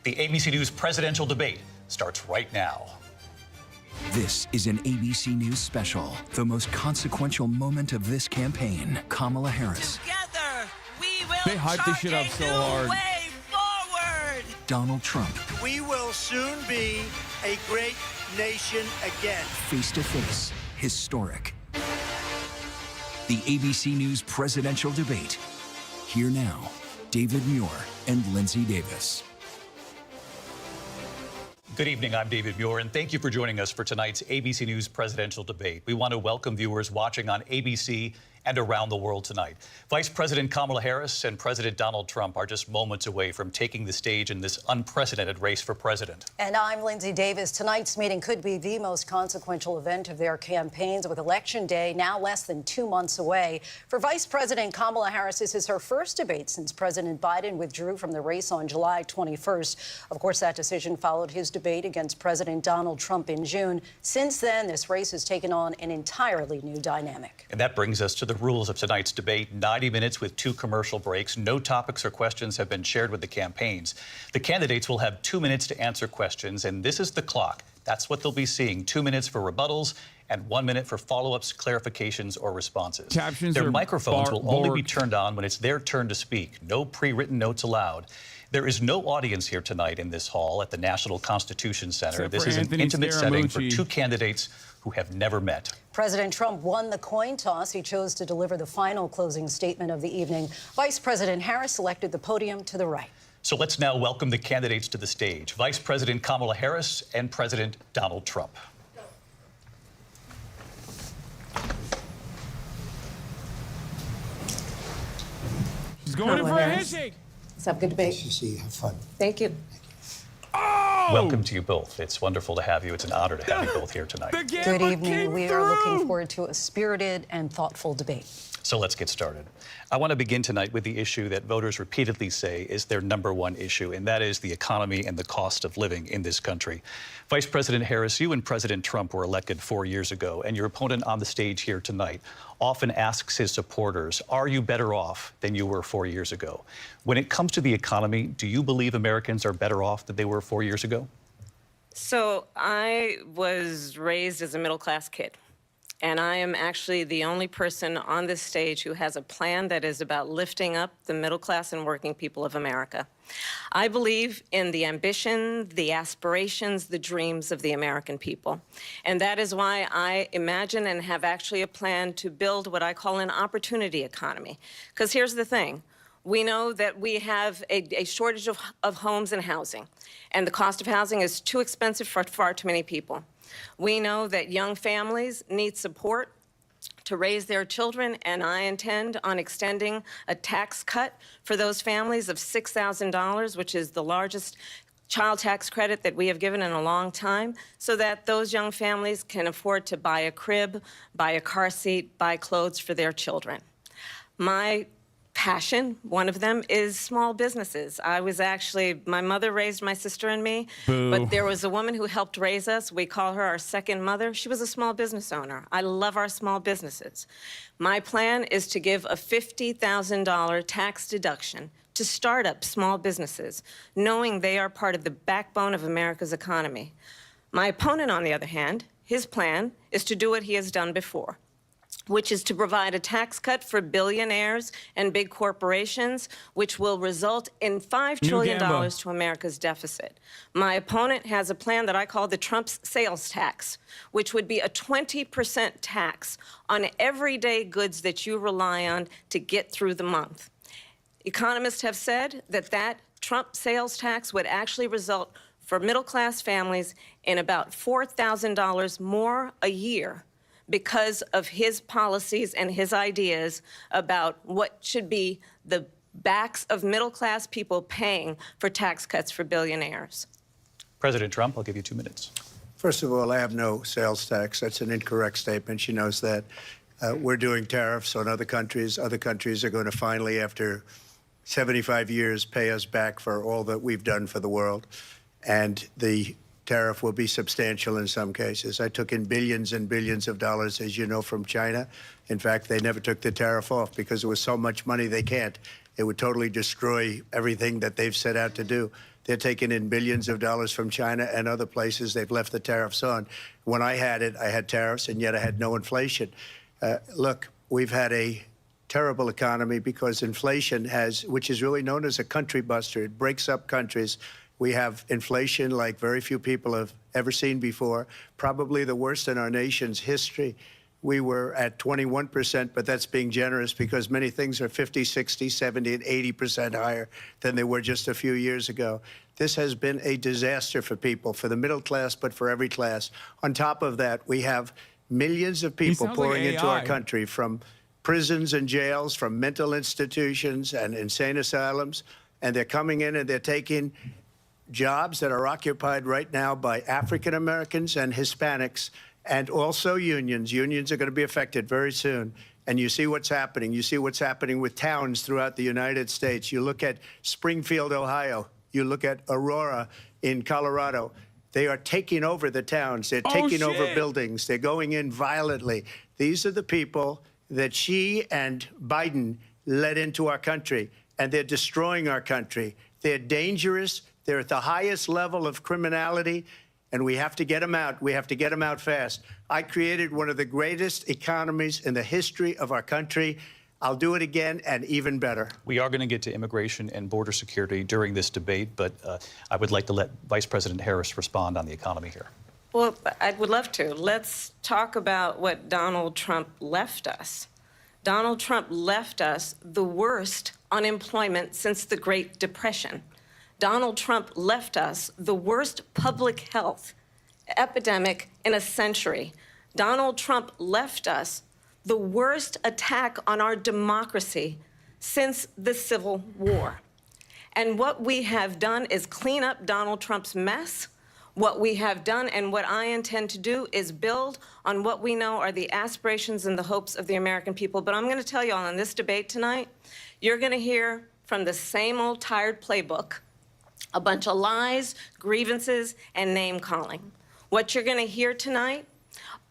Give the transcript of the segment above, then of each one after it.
The ABC News presidential debate starts right now. This is an ABC News special, the most consequential moment of this campaign. Kamala Harris. Together, we will they hyped this shit up so hard. Way forward. Donald Trump. We will soon be a great nation again. Face to face, historic. The ABC News presidential debate. Here now, David Muir and Lindsay Davis. Good evening, I'm David Muir, and thank you for joining us for tonight's ABC News presidential debate. We want to welcome viewers watching on ABC and around the world tonight. Vice President Kamala Harris and President Donald Trump are just moments away from taking the stage in this unprecedented race for president. And I'm Lindsay Davis. Tonight's meeting could be the most consequential event of their campaigns, with Election Day now less than 2 months away. For Vice President Kamala Harris, this is her first debate since President Biden withdrew from the race on July 21st. Of course, that decision followed his debate against President Donald Trump in June. Since then, this race has taken on an entirely new dynamic. And that brings us to the rules of tonight's debate. 90 minutes with 2 commercial breaks. No topics or questions have been shared with the campaigns. The candidates will have 2 minutes to answer questions, and this is the clock. That's what they'll be seeing. 2 minutes for rebuttals and 1 minute for follow-ups, clarifications, or responses. Captions Their are microphones will only be turned on when it's their turn to speak. No pre-written notes allowed. There is no audience here tonight in this hall at the National Constitution Center. This is an intimate setting for 2 candidates who have never met. President Trump won the coin toss. He chose to deliver the final closing statement of the evening. Vice President Harris selected the podium to the right. So let's now welcome the candidates to the stage. Vice President Kamala Harris and President Donald Trump. She's going in for a handshake. Let's have a good debate. Nice to see you. Have fun. Thank you. Oh! Welcome to you both. It's wonderful to have you. It's an honor to have you both here tonight. Good evening. We are looking forward to a spirited and thoughtful debate. So let's get started. I want to begin tonight with the issue that voters repeatedly say is their #1 issue, and that is the economy and the cost of living in this country. Vice President Harris, you and President Trump were elected 4 years ago, and your opponent on the stage here tonight often asks his supporters, are you better off than you were 4 years ago? When it comes to the economy, do you believe Americans are better off than they were 4 years ago? So I was raised as a middle-class kid. And I am actually the only person on this stage who has a plan that is about lifting up the middle class and working people of America. I believe in the ambition, the aspirations, the dreams of the American people. And that is why I imagine and have actually a plan to build what I call an opportunity economy. Because here's the thing. We know that we have a shortage of homes and housing. And the cost of housing is too expensive for far too many people. We know that young families need support to raise their children, and I intend on extending a tax cut for those families of $6,000, which is the largest child tax credit that we have given in a long time, so that those young families can afford to buy a crib, buy a car seat, buy clothes for their children. My passion, one of them, is small businesses. My mother raised my sister and me, but there was a woman who helped raise us. We call her our second mother. She was a small business owner. I love our small businesses. My plan is to give a $50,000 tax deduction to start up small businesses, knowing they are part of the backbone of America's economy. My opponent, on the other hand, his plan is to do what he has done before, which is to provide a tax cut for billionaires and big corporations, which will result in $5 trillion to America's deficit. My opponent has a plan that I call the Trump's sales tax, which would be a 20% tax on everyday goods that you rely on to get through the month. Economists have said that that Trump sales tax would actually result for middle-class families in about $4,000 more a year, because of his policies and his ideas about what should be the backs of middle-class people paying for tax cuts for billionaires. President Trump, I'll give you 2 minutes. First of all, I have no sales tax. That's an incorrect statement. She knows that. We're doing tariffs on other countries. Other countries are going to finally, after 75 years, pay us back for all that we've done for the world. And the tariff will be substantial in some cases. I took in billions and billions of dollars, as you know, from China. In fact, they never took the tariff off because there was so much money they can't. It would totally destroy everything that they've set out to do. They're taking in billions of dollars from China and other places. They've left the tariffs on. When I had it, I had tariffs, and yet I had no inflation. Look, we've had a terrible economy because inflation has, which is really known as a country buster. It breaks up countries. We have inflation like very few people have ever seen before, probably the worst in our nation's history. We were at 21%, but that's being generous because many things are 50, 60, 70, and 80% higher than they were just a few years ago. This has been a disaster for people, for the middle class, but for every class. On top of that, we have millions of people pouring into our country from prisons and jails, from mental institutions and insane asylums, and they're coming in and they're taking jobs that are occupied right now by African Americans and Hispanics, and also unions. Unions are going to be affected very soon. And you see what's happening. You see what's happening with towns throughout the United States. You look at Springfield, Ohio. You look at Aurora in Colorado. They are taking over the towns. They're taking over buildings. They're going in violently. These are the people that Xi and Biden led into our country, and they're destroying our country. They're dangerous. They're at the highest level of criminality, and we have to get them out. We have to get them out fast. I created one of the greatest economies in the history of our country. I'll do it again and even better. We are going to get to immigration and border security during this debate, but I would like to let Vice President Harris respond on the economy here. Well, I would love to. Let's talk about what Donald Trump left us. Donald Trump left us the worst unemployment since the Great Depression. Donald Trump left us the worst public health epidemic in a century. Donald Trump left us the worst attack on our democracy since the Civil War. And what we have done is clean up Donald Trump's mess. What we have done and what I intend to do is build on what we know are the aspirations and the hopes of the American people. But I'm going to tell you all in this debate tonight, you're going to hear from the same old tired playbook, a bunch of lies, grievances, and name-calling. What you're going to hear tonight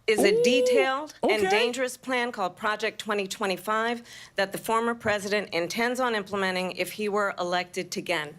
is a detailed and dangerous plan called Project 2025 that the former president intends on implementing if he were elected again.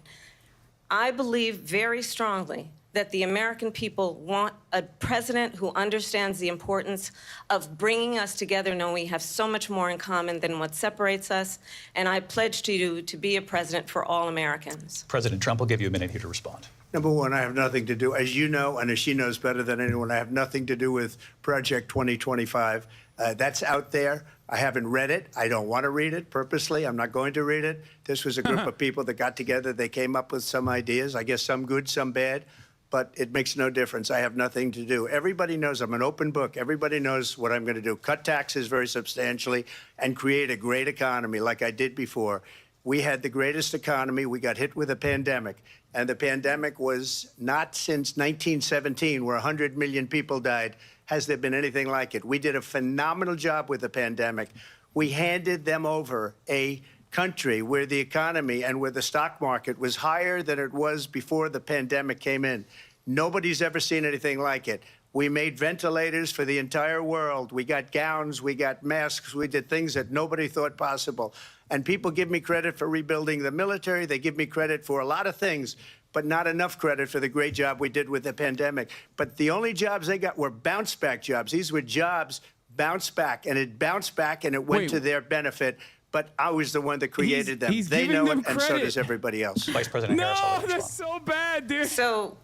I believe very strongly that the American people want a president who understands the importance of bringing us together, knowing we have so much more in common than what separates us. And I pledge to you to be a president for all Americans. President Trump will give you a minute here to respond. Number one, I have nothing to do, as you know, and as she knows better than anyone, I have nothing to do with Project 2025. That's out there. I haven't read it. I don't want to read it purposely. I'm not going to read it. This was a group of people that got together. They came up with some ideas, I guess some good, some bad, but it makes no difference. I have nothing to do. Everybody knows I'm an open book. Everybody knows what I'm going to do. Cut taxes very substantially and create a great economy like I did before. We had the greatest economy. We got hit with a pandemic. And the pandemic was not since 1917, where 100 million people died, has there been anything like it. We did a phenomenal job with the pandemic. We handed them over a country where the economy and where the stock market was higher than it was before the pandemic came in. Nobody's ever seen anything like it. We made ventilators for the entire world. We got gowns, we got masks, we did things that nobody thought possible. And people give me credit for rebuilding the military. They give me credit for a lot of things, but not enough credit for the great job we did with the pandemic. But the only jobs they got were bounce-back jobs. These were jobs bounced back, and it bounced back, and it went to their benefit. But I was the one that created them. They know it, and so does everybody else. Vice President Harris. No, that's so bad, dude. So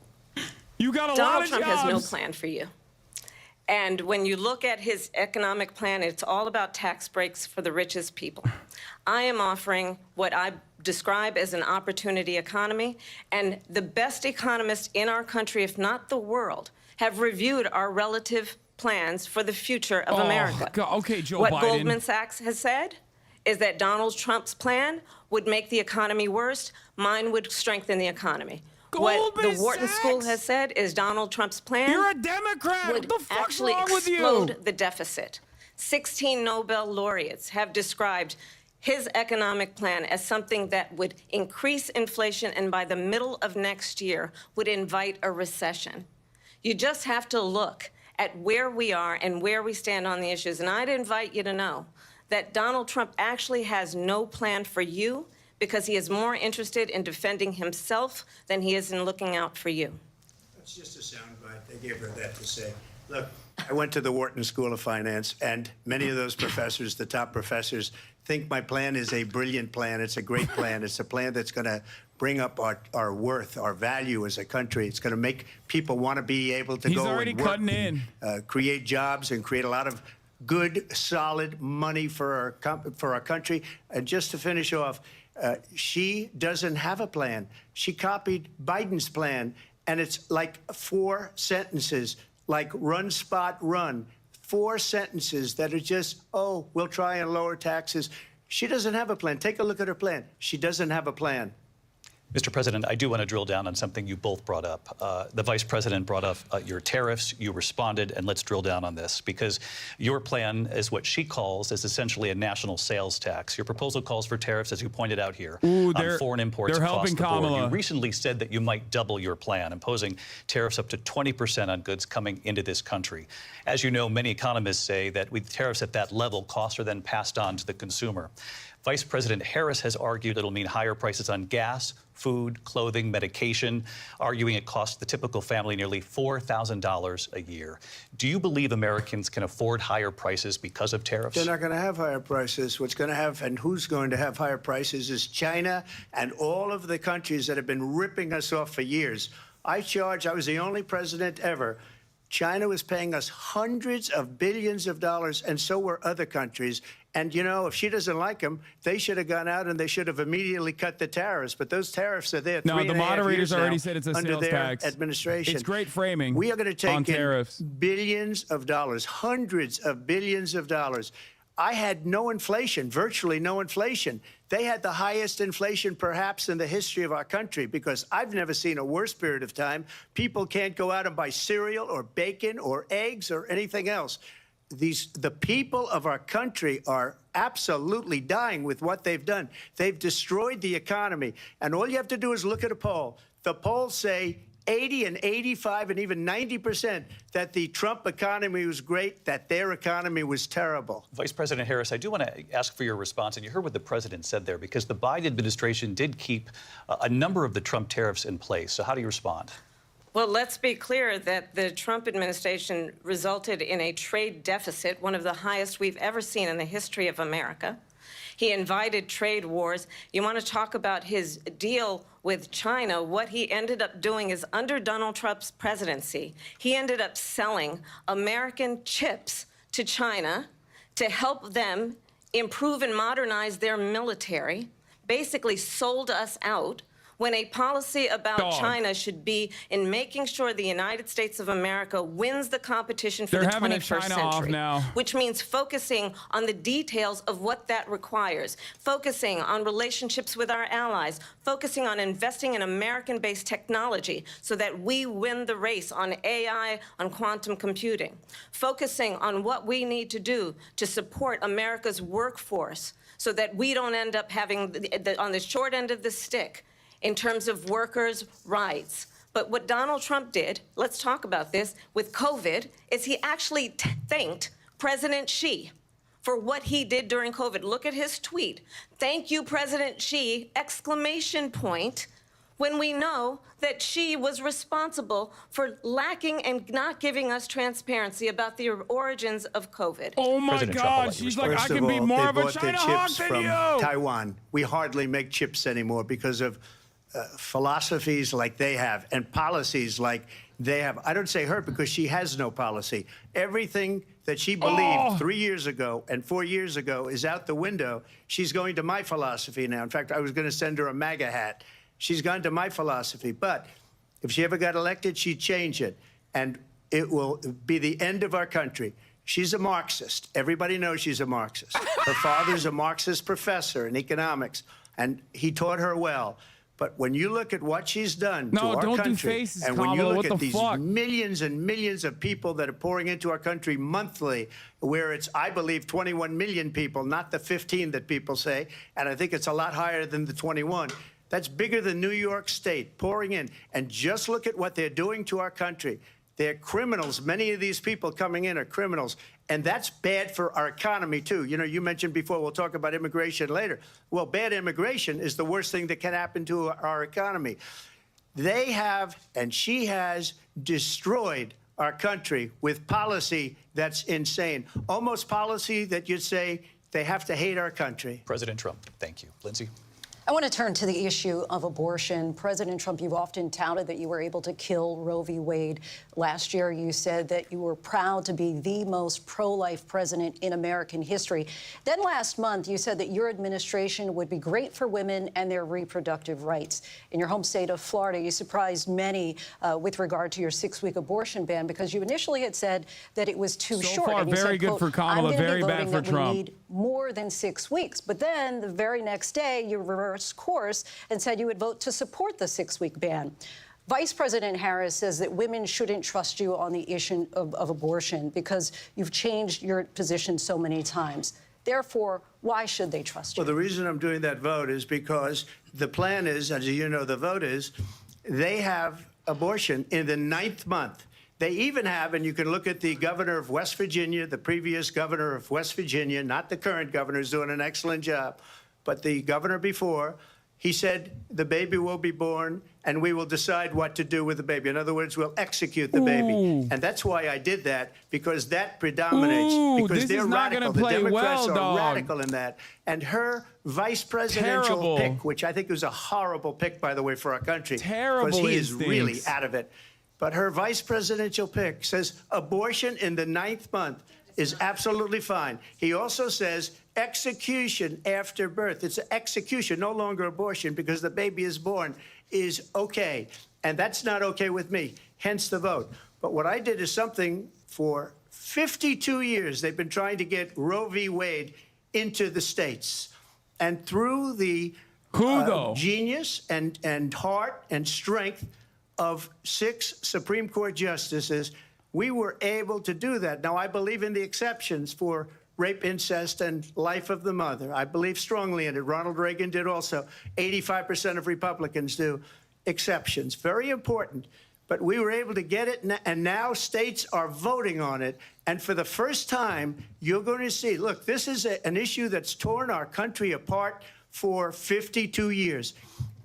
you got a lot Donald of Trump jobs. has no plan for you. And when you look at his economic plan, it's all about tax breaks for the richest people. I am offering what I describe as an opportunity economy, and the best economists in our country, if not the world, have reviewed our relative plans for the future of America. God. Okay, Joe What Biden. Goldman Sachs has said is that Donald Trump's plan would make the economy worse. Mine would strengthen the economy. What the Goldman Wharton School Sachs? has said is Donald Trump's plan You're a Democrat. would What the fuck's actually wrong with you? explode the deficit. 16 Nobel laureates have described his economic plan as something that would increase inflation and by the middle of next year would invite a recession. You just have to look at where we are and where we stand on the issues. And I'd invite you to know that Donald Trump actually has no plan for you because he is more interested in defending himself than he is in looking out for you. It's just a soundbite. They gave her that to say. Look, I went to the Wharton School of Finance, and many of those professors, the top professors, think my plan is a brilliant plan. It's a great plan. It's a plan that's going to bring up our worth, our value as a country. It's going to make people want to be able to He's go already and work, cutting in. Create jobs and create a lot of good, solid money for our country. And just to finish off, she doesn't have a plan. She copied Biden's plan, and it's like 4 sentences, like run, spot, run. 4 sentences that are just, oh, we'll try and lower taxes. She doesn't have a plan. Take a look at her plan. She doesn't have a plan. Mr. President, I do want to drill down on something you both brought up. The Vice President brought up your tariffs. You responded, and let's drill down on this, because your plan is what she calls is essentially a national sales tax. Your proposal calls for tariffs, as you pointed out here, on foreign imports they're across helping the board. Kamala. You recently said that you might double your plan, imposing tariffs up to 20% on goods coming into this country. As you know, many economists say that with tariffs at that level, costs are then passed on to the consumer. Vice President Harris has argued it'll mean higher prices on gas, food, clothing, medication, arguing it costs the typical family nearly $4,000 a year. Do you believe Americans can afford higher prices because of tariffs? They're not going to have higher prices. What's going to have, and who's going to have higher prices, is China and all of the countries that have been ripping us off for years. I was the only president ever. China was paying us hundreds of billions of dollars, and so were other countries. And, you know, if she doesn't like them, they should have gone out and they should have immediately cut the tariffs. But those tariffs are there. No, the moderators already now said it's a under sales their tax. administration. It's great framing. We are going to take on in tariffs. billions of dollars, hundreds of billions of dollars. I had no inflation, virtually no inflation. They had the highest inflation perhaps in the history of our country, because I've never seen a worse period of time. People can't go out and buy cereal or bacon or eggs or anything else. The people of our country are absolutely dying with what they've done. They've destroyed the economy. And all you have to do is look at a poll. The polls say 80 and 85 and even 90% that the Trump economy was great, that their economy was terrible. Vice President Harris, I do want to ask for your response, and you heard what the president said there, because the Biden administration did keep a number of the Trump tariffs in place. So how do you respond? Well, let's be clear that the Trump administration resulted in a trade deficit, one of the highest we've ever seen in the history of America. He invited trade wars. You want to talk about his deal with China? What he ended up doing is, under Donald Trump's presidency, he ended up selling American chips to China to help them improve and modernize their military, basically sold us out, when a policy about China should be in making sure the United States of America wins the competition for the 21st century, which means focusing on the details of what that requires, focusing on relationships with our allies, focusing on investing in American-based technology so that we win the race on AI, on quantum computing, focusing on what we need to do to support America's workforce so that we don't end up having, on the short end of the stick, in terms of workers' rights. But what Donald Trump did, let's talk about this, with COVID, is he actually thanked President Xi for what he did during COVID. Look at his tweet. Thank you, President Xi, exclamation point, when we know that Xi was responsible for lacking and not giving us transparency about the origins of COVID. Oh my President Trump, God, she's like, I can be more of a China hawk than you. Taiwan. We hardly make chips anymore because of philosophies like they have and policies like they have. I don't say her because she has no policy. Everything that she believed 3 years ago and 4 years ago is out the window. She's going to my philosophy now. In fact, I was going to send her a MAGA hat. She's gone to my philosophy. But if she ever got elected, she'd change it. And it will be the end of our country. She's a Marxist. Everybody knows she's a Marxist. Her father's a Marxist professor in economics, and he taught her well. But when you look at what she's done to our country, and when you look at these millions and millions of people that are pouring into our country monthly, where it's, I believe, 21 million people, not the 15 that people say, and I think it's a lot higher than the 21. That's bigger than New York State pouring in. And just look at what they're doing to our country. They're criminals. Many of these people coming in are criminals. And that's bad for our economy, too. You know, you mentioned before, we'll talk about immigration later. Well, bad immigration is the worst thing that can happen to our economy. They have, and she has, destroyed our country with policy that's insane. Almost policy that you'd say they have to hate our country. President Trump, thank you. Lindsay? I want to turn to the issue of abortion. President Trump, you've often touted that you were able to kill Roe v. Wade. Last year, you said that you were proud to be the most pro-life president in American history. Then last month, you said that your administration would be great for women and their reproductive rights. In your home state of Florida, you surprised many with regard to your 6-week abortion ban because you initially had said that it was too short. So far, and you very said, good quote, for Kamala, I'm gonna very be bad voting for that Trump. We need more than 6 weeks. But then the very next day, you reversed course and said you would vote to support the 6-week ban. Vice President Harris says that women shouldn't trust you on the issue of abortion because you've changed your position so many times. Therefore, why should they trust you? Well, the reason I'm doing that vote is because the plan is, as you know, the vote is, they have abortion in the 9th month. They even have, and you can look at the governor of West Virginia, the previous governor of West Virginia, not the current governor, who's doing an excellent job, but the governor before, he said the baby will be born and we will decide what to do with the baby. In other words, we'll execute the baby. And that's why I did that, because that predominates. Because they're radical. The Democrats are radical in that. And her vice presidential pick, which I think was a horrible pick, by the way, for our country. Because he is really out of it. But her vice presidential pick says abortion in the 9th month is absolutely fine. He also says execution after birth. It's an execution, no longer abortion, because the baby is born, is okay. And that's not okay with me, hence the vote. But what I did is something for 52 years. They've been trying to get Roe v. Wade into the states. And through the genius and heart and strength of 6 Supreme Court justices, we were able to do that. Now, I believe in the exceptions for rape, incest, and life of the mother. I believe strongly in it. Ronald Reagan did also. 85% of Republicans do. Exceptions. Very important. But we were able to get it, and now states are voting on it. And for the first time, you're going to see, look, this is an issue that's torn our country apart for 52 years.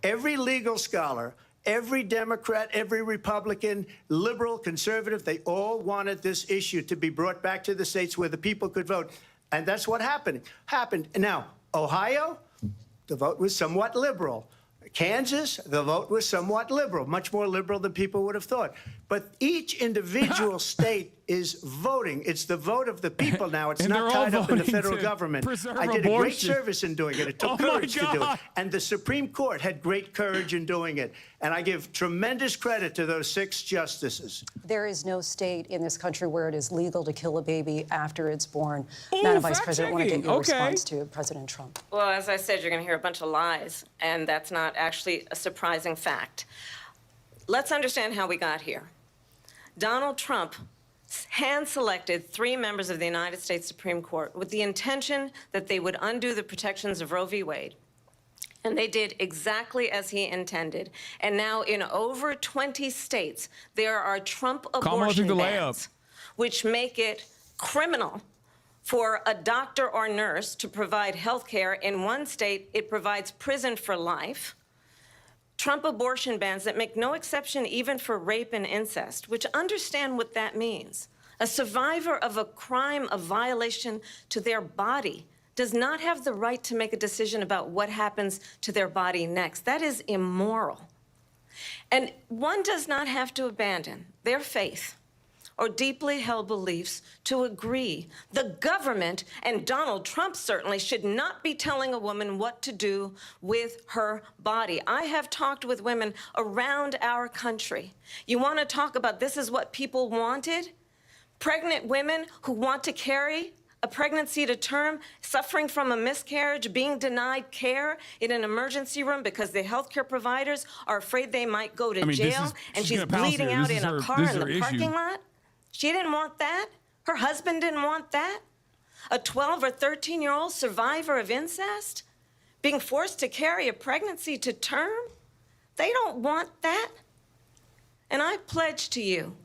Every legal scholar, every Democrat, every Republican, liberal, conservative, they all wanted this issue to be brought back to the states where the people could vote. And that's what happened. Now, Ohio, the vote was somewhat liberal. Kansas, the vote was somewhat liberal, much more liberal than people would have thought. But each individual state is voting. It's the vote of the people now. It's not tied up in the federal government. I did a great service in doing it. It took courage to do it. And the Supreme Court had great courage in doing it. And I give tremendous credit to those 6 justices. There is no state in this country where it is legal to kill a baby after it's born. Madam Vice President, I want to get your response to President Trump. Well, as I said, you're going to hear a bunch of lies, and that's not actually a surprising fact. Let's understand how we got here. Donald Trump hand-selected 3 members of the United States Supreme Court with the intention that they would undo the protections of Roe v. Wade. And they did exactly as he intended. And now in over 20 states, there are Trump abortion bans, which make it criminal for a doctor or nurse to provide health care. In one state, it provides prison for life. Trump abortion bans that make no exception even for rape and incest, which understand what that means. A survivor of a crime of violation to their body does not have the right to make a decision about what happens to their body next. That is immoral. And one does not have to abandon their faith or deeply held beliefs to agree. The government, and Donald Trump certainly, should not be telling a woman what to do with her body. I have talked with women around our country. You want to talk about this is what people wanted? Pregnant women who want to carry a pregnancy to term, suffering from a miscarriage, being denied care in an emergency room because the healthcare providers are afraid they might go to jail, and she's bleeding out in a car in the parking lot. She didn't want that. Her husband didn't want that. A 12 or 13-year-old survivor of incest being forced to carry a pregnancy to term. They don't want that. And I pledge to you,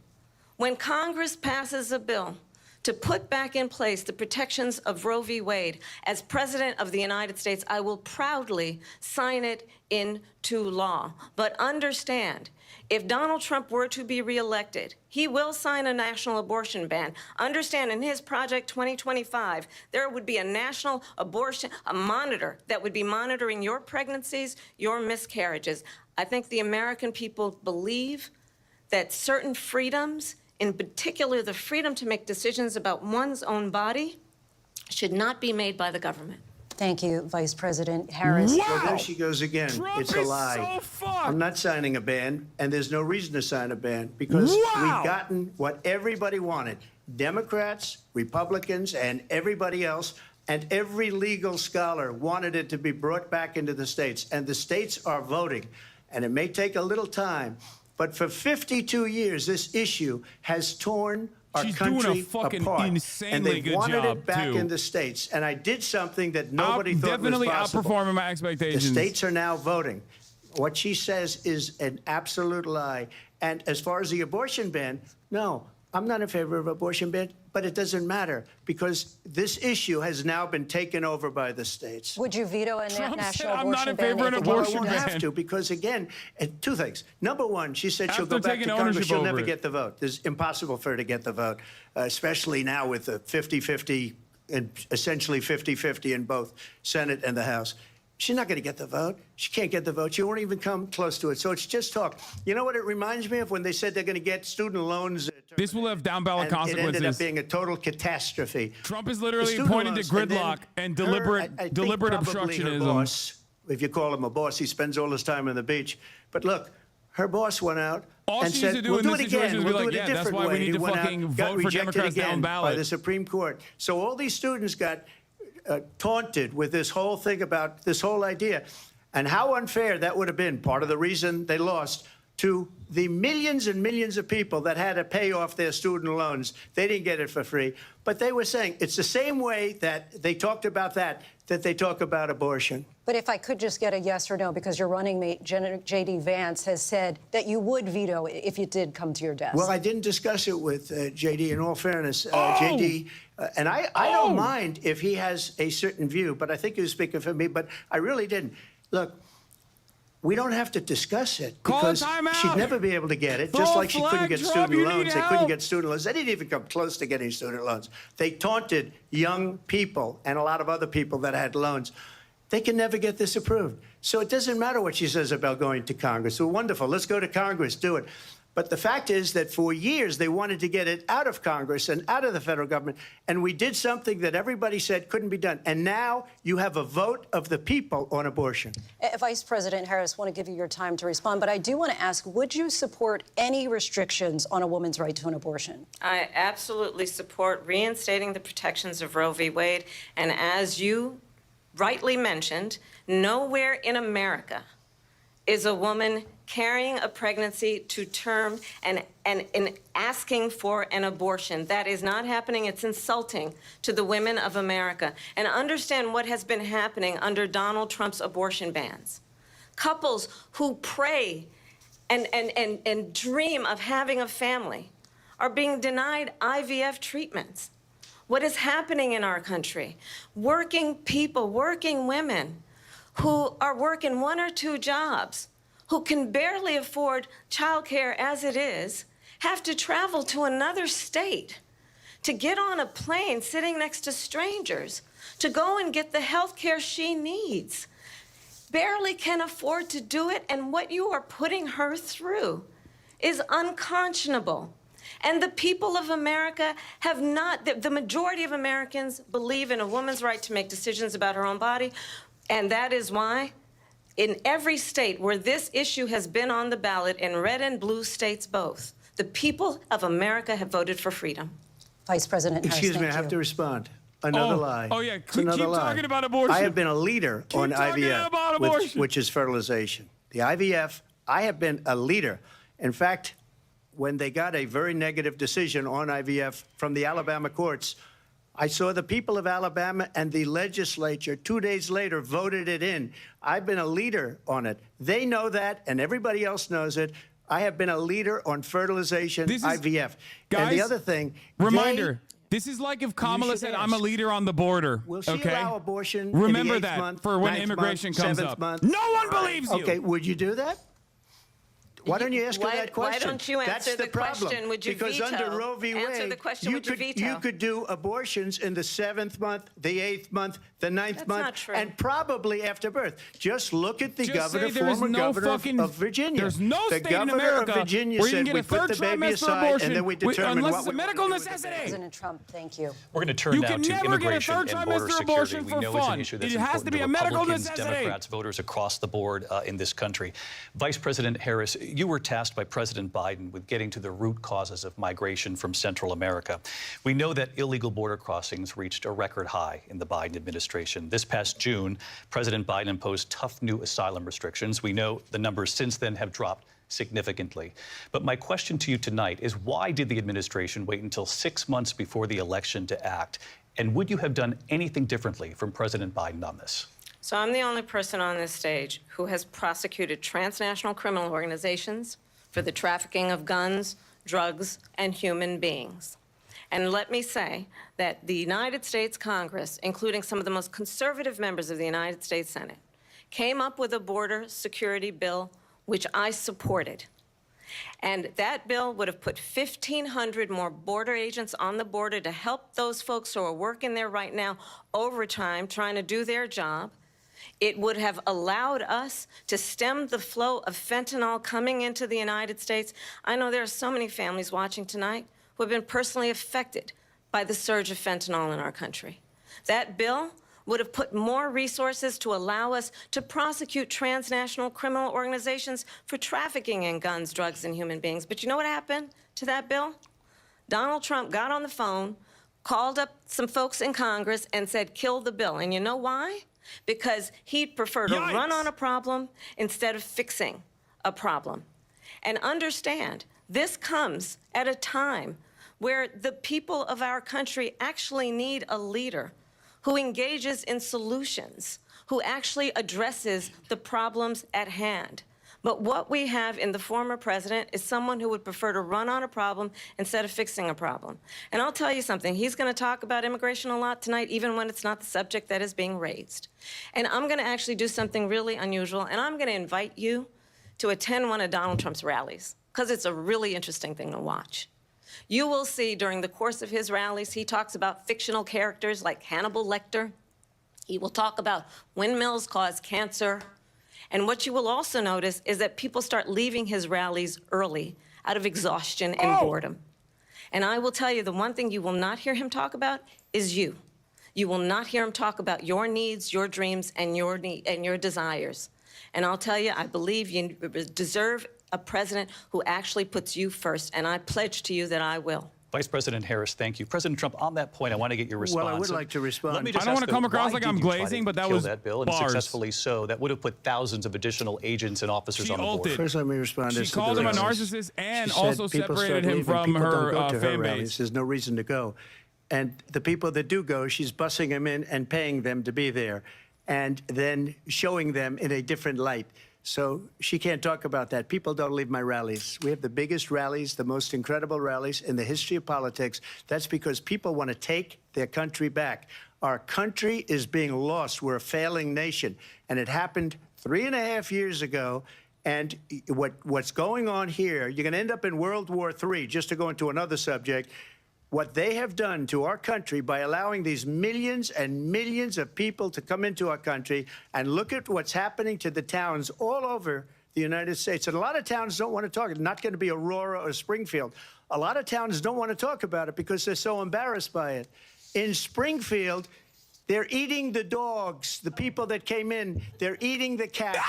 When Congress passes a bill to put back in place the protections of Roe v. Wade, as President of the United States, I will proudly sign it into law. But understand, if Donald Trump were to be reelected, he will sign a national abortion ban. Understand, in his Project 2025, there would be a national abortion, a monitor that would be monitoring your pregnancies, your miscarriages. I think the American people believe that certain freedoms, in particular the freedom to make decisions about one's own body, should not be made by the government. Thank you, Vice President Harris. Well, Wow! there she goes again. Trump It's a is lie. so fucked. I'm not signing a ban, and there's no reason to sign a ban because Wow! we've gotten what everybody wanted. Democrats, Republicans, and everybody else, and every legal scholar wanted it to be brought back into the states, and the states are voting. And it may take a little time, but for 52 years, this issue has torn our She's doing a country fucking apart. insanely And they good wanted job, it back too. in the states. And I did something that nobody thought was definitely possible. outperforming my The expectations. states are now voting. What she says is an absolute lie. And as far as the abortion ban, no, I'm not in favor of abortion ban, but it doesn't matter because this issue has now been taken over by the states. Would you veto a Trump national said, "I'm not abortion in ban? favor of if an it Well, I abortion won't ban. have to because, again, two things. Number one, she said she'll After go back taking to Congress. ownership She'll over never it. get the vote. It's impossible for her to get the vote, especially now with the 50-50 and essentially 50-50 in both Senate and the House. She's not going to get the vote. She can't get the vote. She won't even come close to it. So it's just talk. You know what it reminds me of when they said they're going to get student loans? This will have down ballot and it consequences. ended up being a total catastrophe. Trump is The literally student pointing to loans, and then gridlock and her- deliberate I think deliberate probably her obstructionism. boss, if you call him a boss, he spends all his time on the beach. But look, her boss went out All and she said, needs to do we'll in do this it situation again. is be We'll like, do it a yeah, that's different why we way. need He to went out, fucking got vote for rejected Democrats again down by ballot. the Supreme Court. So all these students got taunted with this whole thing about this whole idea. And how unfair that would have been, part of the reason they lost, to the millions and millions of people that had to pay off their student loans. They didn't get it for free. But they were saying it's the same way that they talked about that they talk about abortion. But if I could just get a yes or no, because your running mate, J.D. Vance, has said that you would veto it if it did come to your desk. Well, I didn't discuss it with J.D. In all fairness, Oh! J.D. And I don't mind if he has a certain view, but I think he was speaking for me. But I really didn't. Look, we don't have to discuss it Call a because timeout. she'd never be able to get it, Throw just a like she couldn't flag, get Trump, student you need loans. They help. couldn't get student loans. They didn't even come close to getting student loans. They taunted young people and a lot of other people that had loans. They can never get this approved. So it doesn't matter what she says about going to Congress. So wonderful. Let's go to Congress. Do it. But the fact is that for years they wanted to get it out of Congress and out of the federal government. And we did something that everybody said couldn't be done. And now you have a vote of the people on abortion. Vice President Harris, I want to give you your time to respond, but I do want to ask, would you support any restrictions on a woman's right to an abortion? I absolutely support reinstating the protections of Roe v. Wade. And as you rightly mentioned, nowhere in America is a woman carrying a pregnancy to term and asking for an abortion. That is not happening. It's insulting to the women of America. And understand what has been happening under Donald Trump's abortion bans. Couples who pray and dream of having a family are being denied IVF treatments. What is happening in our country? Working people, working women who are working 1 or 2 jobs, who can barely afford childcare as it is, have to travel to another state to get on a plane sitting next to strangers to go and get the health care she needs. Barely can afford to do it, and what you are putting her through is unconscionable. And the people of America have not, the majority of Americans believe in a woman's right to make decisions about her own body, and that is why in every state where this issue has been on the ballot, in red and blue states both, the people of America have voted for freedom. Vice President Harris, Excuse me, I thank have you. to respond. Another Oh, lie. oh, yeah, It's keep another lie. talking about abortion. I have been a leader on talking IVF, about abortion. which is fertilization. The IVF, I have been a leader. In fact, when they got a very negative decision on IVF from the Alabama courts, I saw the people of Alabama and the legislature 2 days later voted it in. I've been a leader on it. They know that, and everybody else knows it. I have been a leader on fertilization, IVF. And the other thing, reminder. This is like if Kamala said, "I'm a leader on the border." Will she allow abortion? Remember in the 8th that month, for when 9th immigration month, comes 7th up. Month? No one believes you. Okay, would you do that? Why don't you ask her that question? Why don't you answer the question? Would you because veto? under Roe v. Wade, Answer the question, would you veto? you could do abortions in the 7th month, the 8th month, the 9th That's month, not true. and probably after birth. Just look at the Just governor, say there is former no governor fucking- of Virginia. There's no the state in governor America of Virginia where you said can we get a put third the baby trimester aside abortion and then we determine unless what it's a we medical want to do with the necessity. baby. President Trump, thank you. We're going to turn You now can to never get a immigration third and border trimester security. abortion We for know it's fun. an issue that's It has important to be to a medical Republicans, necessity. Democrats, voters across the board in this country. Vice President Harris, you were tasked by President Biden with getting to the root causes of migration from Central America. We know that illegal border crossings reached a record high in the Biden administration. This past June, President Biden imposed tough new asylum restrictions. We know the numbers since then have dropped significantly. But my question to you tonight is, why did the administration wait until 6 months before the election to act? And would you have done anything differently from President Biden on this? So I'm the only person on this stage who has prosecuted transnational criminal organizations for the trafficking of guns, drugs, and human beings. And let me say that the United States Congress, including some of the most conservative members of the United States Senate, came up with a border security bill which I supported. And that bill would have put 1,500 more border agents on the border to help those folks who are working there right now overtime trying to do their job. It would have allowed us to stem the flow of fentanyl coming into the United States. I know there are so many families watching tonight who have been personally affected by the surge of fentanyl in our country. That bill would have put more resources to allow us to prosecute transnational criminal organizations for trafficking in guns, drugs, and human beings. But you know what happened to that bill? Donald Trump got on the phone, called up some folks in Congress, and said, kill the bill. And you know why? Because he'd prefer to run on a problem instead of fixing a problem. And understand, this comes at a time where the people of our country actually need a leader who engages in solutions, who actually addresses the problems at hand. But what we have in the former president is someone who would prefer to run on a problem instead of fixing a problem. And I'll tell you something, he's going to talk about immigration a lot tonight, even when it's not the subject that is being raised. And I'm going to actually do something really unusual, and I'm going to invite you to attend one of Donald Trump's rallies, because it's a really interesting thing to watch. You will see during the course of his rallies, he talks about fictional characters like Hannibal Lecter. He will talk about windmills cause cancer. And what you will also notice is that people start leaving his rallies early out of exhaustion and boredom. And I will tell you, the one thing you will not hear him talk about is you. You will not hear him talk about your needs, your dreams, and your desires. And I'll tell you, I believe you deserve a president who actually puts you first, and I pledge to you that I will. Vice President Harris, thank you. President Trump, on that point, I want to get your response. Well, I would like to respond. Let me just I don't ask want to come though, across why like I'm did you try glazing, to but that kill was that bill, and bars. successfully so. That would have put thousands of additional agents and officers She on the board. ulted. First, let me respond. She as to called the him a rallies. narcissist and She said also people separated start him leaving. from People her don't go to her fan rallies. base. There's no reason to go. And the people that do go, she's bussing them in and paying them to be there, and then showing them in a different light. So she can't talk about that. People don't leave my rallies. We have the biggest rallies, the most incredible rallies in the history of politics. That's because people want to take their country back. Our country is being lost. We're a failing nation. And it happened 3.5 years ago. And what's going on here, you're going to end up in World War III, just to go into another subject. What they have done to our country by allowing these millions and millions of people to come into our country, and look at what's happening to the towns all over the United States. And a lot of towns don't want to talk. It's not going to be Aurora or Springfield. A lot of towns don't want to talk about it because they're so embarrassed by it. In Springfield, they're eating the dogs, the people that came in. They're eating the cats.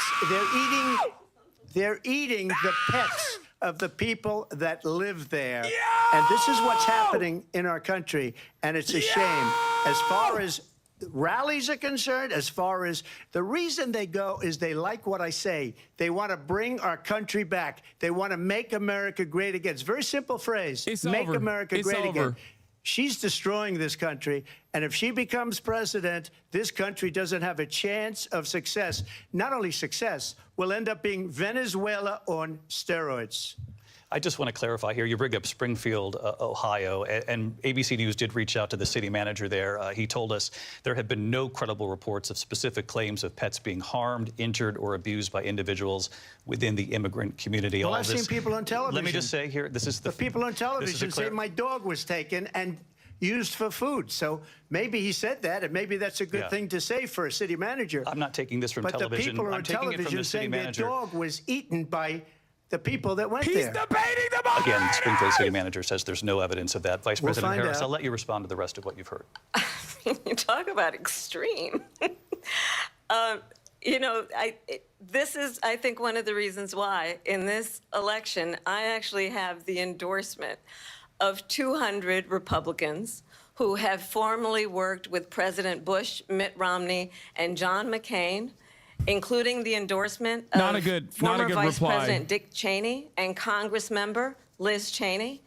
They're eating the pets of the people that live there. And this is what's happening in our country, and it's a shame. As far as rallies are concerned, as far as the reason they go is they like what I say. They want to bring our country back. They want to make America great again. It's a very simple phrase. It's make over. America It's great over. again. She's destroying this country. And if she becomes president, this country doesn't have a chance of success. Not only success, we'll end up being Venezuela on steroids. I just want to clarify here. You bring up Springfield, Ohio, and ABC News did reach out to the city manager there. He told us there have been no credible reports of specific claims of pets being harmed, injured, or abused by individuals within the immigrant community. Well, All I've this, seen people on television. Let me just say here, this is the people on television say my dog was taken and used for food. So maybe he said that, and maybe that's a good thing to say for a city manager. I'm not taking this from but television. The people I'm on taking it from television the city saying manager. their dog was eaten by the people that went He's there. debating the moment. Again, Springfield city manager says there's no evidence of that. Vice President find Harris, out. I'll let you respond to the rest of what you've heard. You talk about extreme. You know, this is, I think, one of the reasons why in this election I actually have the endorsement of 200 Republicans who have formerly worked with President Bush, Mitt Romney, and John McCain, including the endorsement of former Vice reply. President Dick Cheney and Congress member Liz Cheney.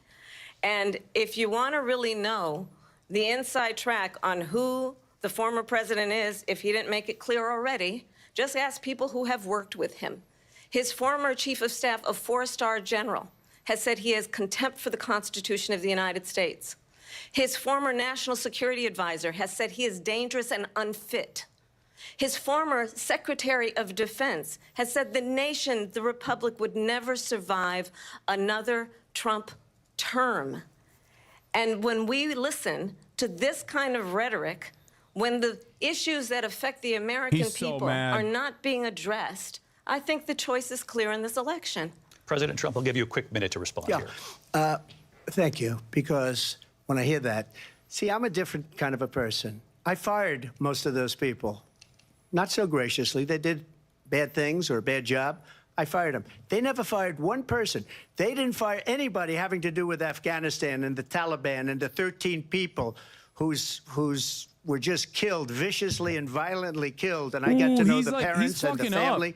And if you want to really know the inside track on who the former president is, if he didn't make it clear already, just ask people who have worked with him. His former chief of staff, a four-star general, has said he has contempt for the Constitution of the United States. His former national security advisor has said he is dangerous and unfit. His former Secretary of Defense has said the nation, the Republic, would never survive another Trump term. And when we listen to this kind of rhetoric, when the issues that affect the American people are not being addressed, I think the choice is clear in this election. President Trump, I'll give you a quick minute to respond here. Thank you, because when I hear that, see, I'm a different kind of a person. I fired most of those people. Not so graciously. They did bad things or a bad job. I fired them. They never fired one person. They didn't fire anybody having to do with Afghanistan and the Taliban and the 13 people whose were just killed, viciously and violently killed. And I got to know the parents and the family.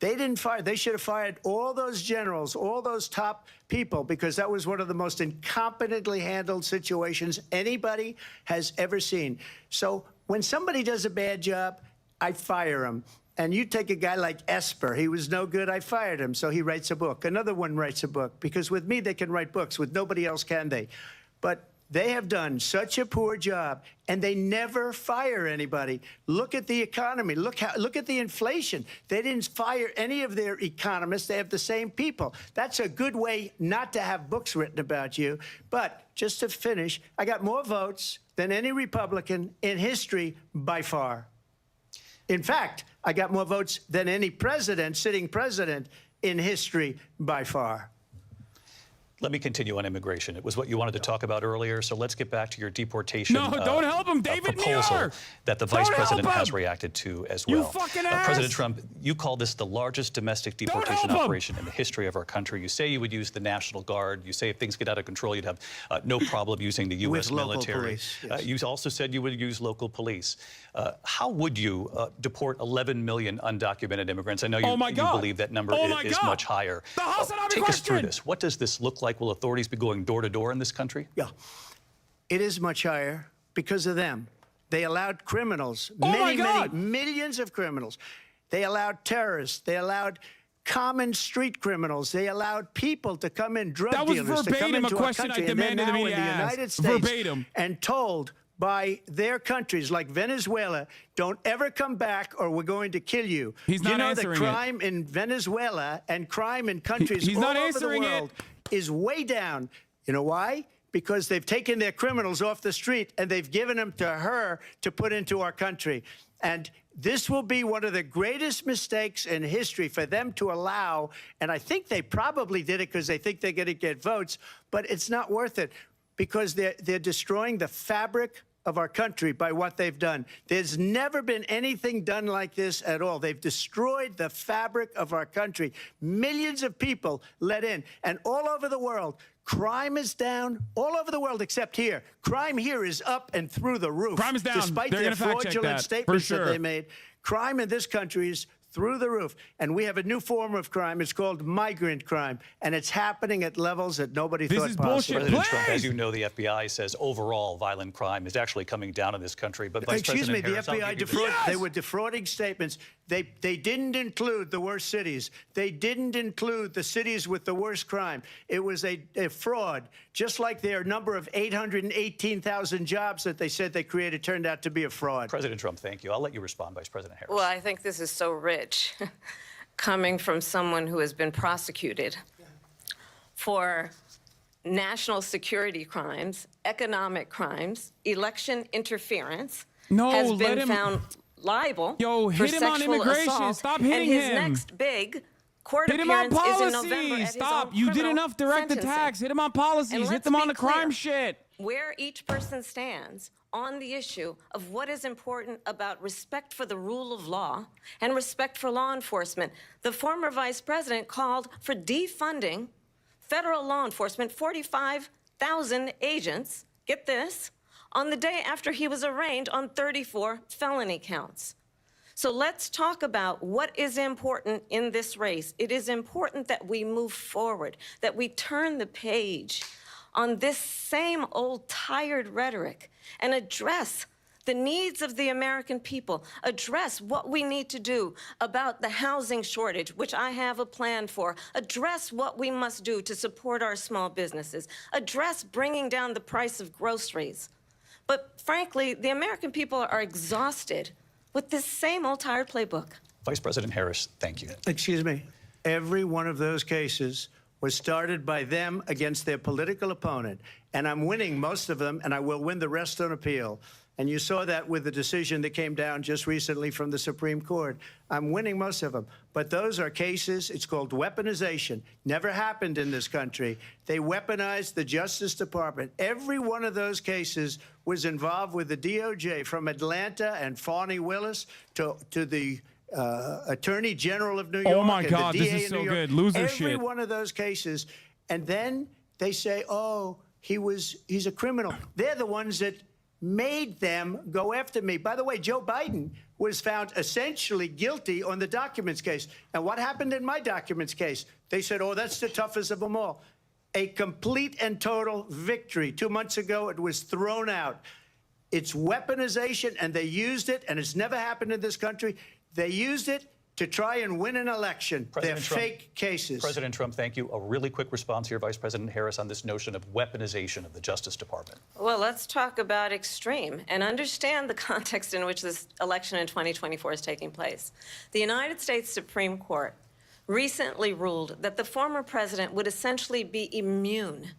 They didn't fire. They should have fired all those generals, all those top people, because that was one of the most incompetently handled situations anybody has ever seen. So when somebody does a bad job, I fire him. And you take a guy like Esper. He was no good. I fired him. So he writes a book. Another one writes a book. Because with me, they can write books. With nobody else can they. But they have done such a poor job, and they never fire anybody. Look at the economy. Look at the inflation. They didn't fire any of their economists. They have the same people. That's a good way not to have books written about you. But just to finish, I got more votes than any Republican in history by far. In fact, I got more votes than any president, sitting president, in history by far. Let me continue on immigration. It was what you wanted to talk about earlier, so let's get back to your deportation don't help him, David proposal Muir. that the vice president has reacted to as well. You fucking ass. President Trump, you call this the largest domestic deportation operation in the history of our country. You say you would use the National Guard. You say if things get out of control, you'd have no problem using the U.S. military. Police, yes. You also said you would use local police. How would you deport 11 million undocumented immigrants? I know you believe that number is much higher. The Hasan Take us through this. What does this look like? Will authorities be going door to door in this country? Yeah, it is much higher because of them. They allowed criminals, many millions of criminals. They allowed terrorists. They allowed common street criminals. They allowed people to come in, drug dealers to come into our country. And they're now in the United States and told by their countries like Venezuela, don't ever come back or we're going to kill you. He's not you know answering the crime in Venezuela and crime in countries He's all not over the answering world is way down. You know why? Because they've taken their criminals off the street and they've given them to her to put into our country. And this will be one of the greatest mistakes in history for them to allow. And I think they probably did it because they think they're going to get votes, but it's not worth it because they're destroying the fabric of our country by what they've done. There's never been anything done like this at all. They've destroyed the fabric of our country. Millions of people let in. And all over the world, crime is down. All over the world except here. Crime here is up and through the roof. Crime is down. Despite They're their gonna fact check fraudulent that, statements for sure. that they made. Crime in this country is through the roof. And we have a new form of crime. It's called migrant crime, and it's happening at levels that nobody This thought is possible. bullshit. President Trump, Please! as you know, the FBI says overall violent crime is actually coming down in this country. But Vice Excuse me, President the Harris, I'll FBI give you defrauded. this. They were defrauding statements. They didn't include the worst cities. They didn't include the cities with the worst crime. It was a fraud, just like their number of 818,000 jobs that they said they created turned out to be a fraud. President Trump, thank you. I'll let you respond, Vice President Harris. Well, I think this is so rich, coming from someone who has been prosecuted for national security crimes, economic crimes, election interference, No, has let been him- found liable Yo, for hit him on sexual immigration. assault, Stop and hitting his him. next big court Hit him on appearance is in November policy. at his Stop. own You did criminal enough direct sentencing. attacks. Hit him on policies. And Hit let's them on be the crime clear. shit. Where each person stands on the issue of what is important about respect for the rule of law and respect for law enforcement. The former vice president called for defunding federal law enforcement, 45,000 agents, get this, on the day after he was arraigned on 34 felony counts. So let's talk about what is important in this race. It is important that we move forward, that we turn the page on this same old tired rhetoric and address the needs of the American people, address what we need to do about the housing shortage, which I have a plan for, address what we must do to support our small businesses, address bringing down the price of groceries. But frankly, the American people are exhausted with this same old tired playbook. Vice President Harris, thank you. Excuse me. Every one of those cases was started by them against their political opponent. And I'm winning most of them, and I will win the rest on appeal. And you saw that with the decision that came down just recently from the Supreme Court. I'm winning most of them. But those are cases, it's called weaponization. Never happened in this country. They weaponized the Justice Department. Every one of those cases was involved with the DOJ, from Atlanta and Fani Willis to the Attorney General of New York. Oh my and God, the this DA is in so New York. good. Loser Every shit. one of those cases. And then they say, oh, he's a criminal. They're the ones that made them go after me. By the way, Joe Biden was found essentially guilty on the documents case. And what happened in my documents case? They said, oh, that's the toughest of them all. A complete and total victory. 2 months ago, it was thrown out. It's weaponization, and they used it, and it's never happened in this country. They used it to try and win an election. They're fake cases. President Trump, thank you. A really quick response here, Vice President Harris, on this notion of weaponization of the Justice Department. Well, let's talk about extreme and understand the context in which this election in 2024 is taking place. The United States Supreme Court recently ruled that the former president would essentially be immune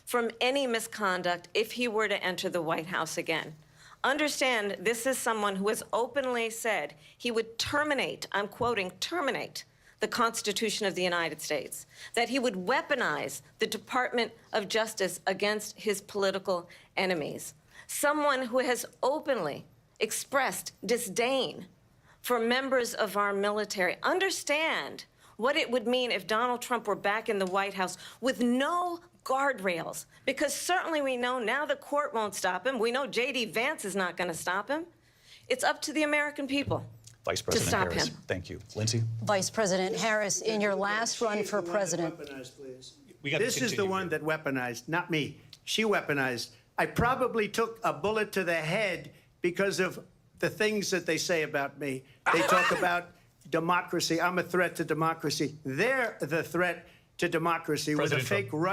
from any misconduct if he were to enter the White House again. Understand, this is someone who has openly said he would terminate, I'm quoting, terminate the Constitution of the United States, that he would weaponize the Department of Justice against his political enemies. Someone who has openly expressed disdain for members of our military. Understand what it would mean if Donald Trump were back in the White House with no guardrails, because certainly we know now the court won't stop him. We know J.D. Vance is not going to stop him. It's up to the American people Vice President stop Harris, him. thank you. Lindsay? Vice President Harris, in your last run for president. This is the one that weaponized, not me. She weaponized. I probably took a bullet to the head because of the things that they say about me. They talk about democracy. I'm a threat to democracy. They're the threat to democracy President with a fake Trump.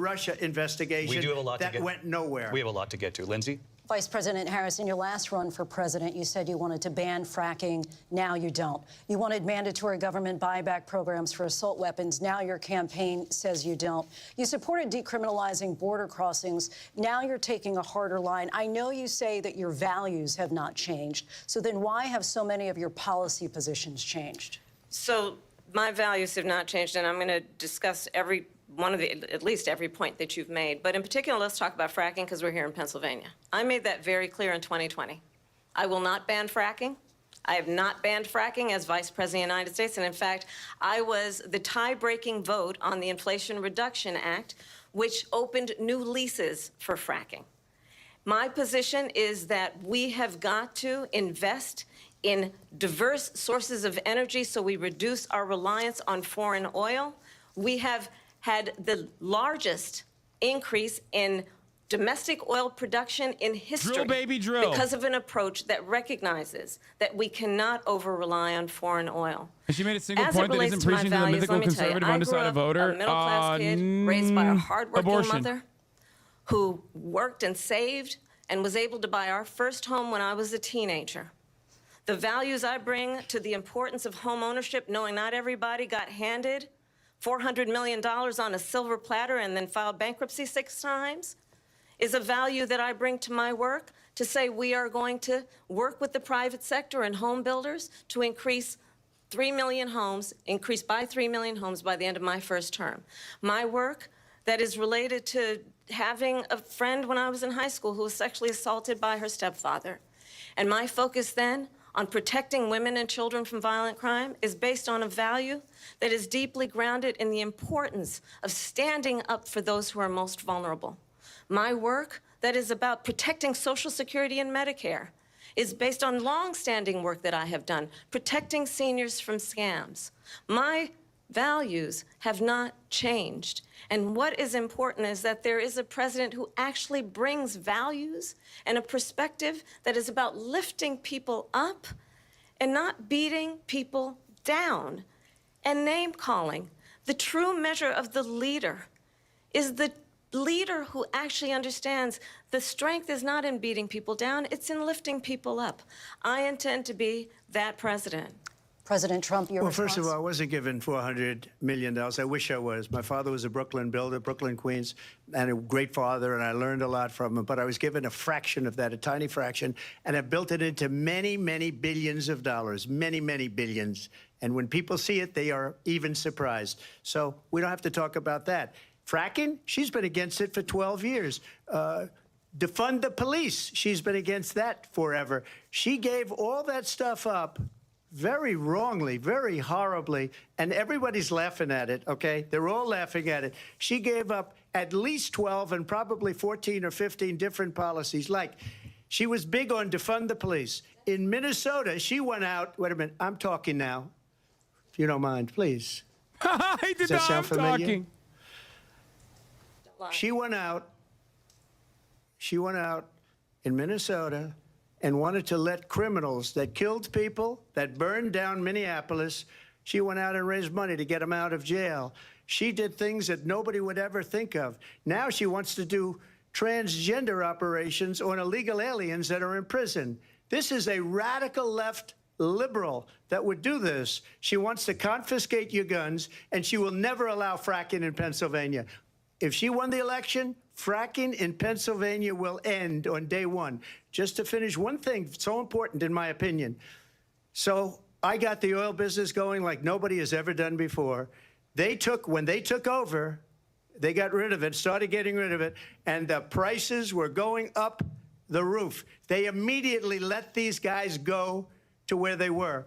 Russia investigation We do have a lot to that get. went nowhere. We have a lot to get to. Lindsay? Vice President Harris, in your last run for president, you said you wanted to ban fracking. Now you don't. You wanted mandatory government buyback programs for assault weapons. Now your campaign says you don't. You supported decriminalizing border crossings. Now you're taking a harder line. I know you say that your values have not changed. So then why have so many of your policy positions changed? So my values have not changed, and I'm going to discuss every one of the, at least every point that you've made. But in particular, let's talk about fracking, because we're here in Pennsylvania. I made that very clear in 2020. I will not ban fracking. I have not banned fracking as Vice President of the United States. And in fact, I was the tie-breaking vote on the Inflation Reduction Act, which opened new leases for fracking. My position is that we have got to invest in diverse sources of energy so we reduce our reliance on foreign oil. We have had the largest increase in domestic oil production in history. Drill, baby, drill. Because of an approach that recognizes that we cannot over-rely on foreign oil. And she made a single As it point that relates isn't to my preaching to the values, mythical let me tell you, conservative I grew undecided up voter. a middle-class kid raised by a hardworking abortion. mother who worked and saved and was able to buy our first home when I was a teenager. The values I bring to the importance of home ownership, knowing not everybody got handed $400 million on a silver platter and then filed bankruptcy 6 times, is a value that I bring to my work to say we are going to work with the private sector and home builders to increase 3 million homes, increase by 3 million homes by the end of my first term. My work that is related to having a friend when I was in high school who was sexually assaulted by her stepfather. And my focus then on protecting women and children from violent crime is based on a value that is deeply grounded in the importance of standing up for those who are most vulnerable. My work that is about protecting Social Security and Medicare is based on long-standing work that I have done, protecting seniors from scams. My values have not changed. And what is important is that there is a president who actually brings values and a perspective that is about lifting people up and not beating people down and name-calling. The true measure of the leader is the leader who actually understands the strength is not in beating people down, it's in lifting people up. I intend to be that president. President Trump, your Well, response? first of all, I wasn't given $400 million. I wish I was. My father was a Brooklyn builder, Brooklyn, Queens, and a great father, and I learned a lot from him. But I was given a fraction of that, a tiny fraction, and I built it into many, many billions of dollars, many, many billions. And when people see it, they are even surprised. So we don't have to talk about that. Fracking, she's been against it for 12 years. Defund the police, she's been against that forever. She gave all that stuff up very wrongly, very horribly, and everybody's laughing at it, okay? They're all laughing at it. She gave up at least 12 and probably 14 or 15 different policies. Like, she was big on defund the police. In Minnesota, she went out, wait a minute, I'm talking now, if you don't mind, please. I did Does that not. sound I'm familiar? talking. She went out in Minnesota and wanted to let criminals that killed people, that burned down Minneapolis, she went out and raised money to get them out of jail. She did things that nobody would ever think of. Now she wants to do transgender operations on illegal aliens that are in prison. This is a radical left liberal that would do this. She wants to confiscate your guns, and she will never allow fracking in Pennsylvania. If she won the election, fracking in Pennsylvania will end on day one. Just to finish, one thing so important in my opinion. So I got the oil business going like nobody has ever done before. When they took over, they got rid of it, started getting rid of it, and the prices were going up the roof. They immediately let these guys go to where they were.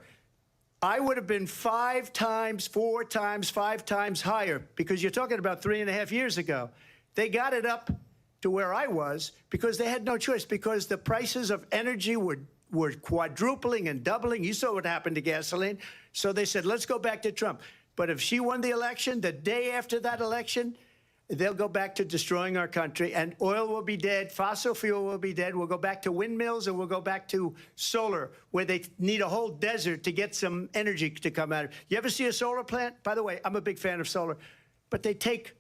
I would have been 5 times, 4 times, 5 times higher, because you're talking about 3.5 years ago. They got it up to where I was because they had no choice, because the prices of energy were quadrupling and doubling. You saw what happened to gasoline. So they said, let's go back to Trump. But if she won the election, the day after that election, they'll go back to destroying our country, and oil will be dead, fossil fuel will be dead. We'll go back to windmills, and we'll go back to solar, where they need a whole desert to get some energy to come out of it. You ever see a solar plant? By the way, I'm a big fan of solar, but they take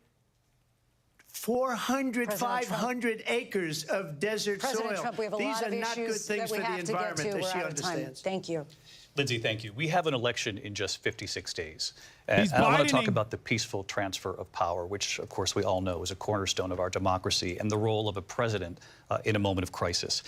400, 500 acres of desert President soil. Trump, we have a These lot are of not good issues things that we for the have to get environment, to. as We're she out of time. understands. Thank you. Lindsay, thank you. We have an election in just 56 days. And He's I want to talk Bidening. about the peaceful transfer of power, which, of course, we all know is a cornerstone of our democracy, and the role of a president in a moment of crisis.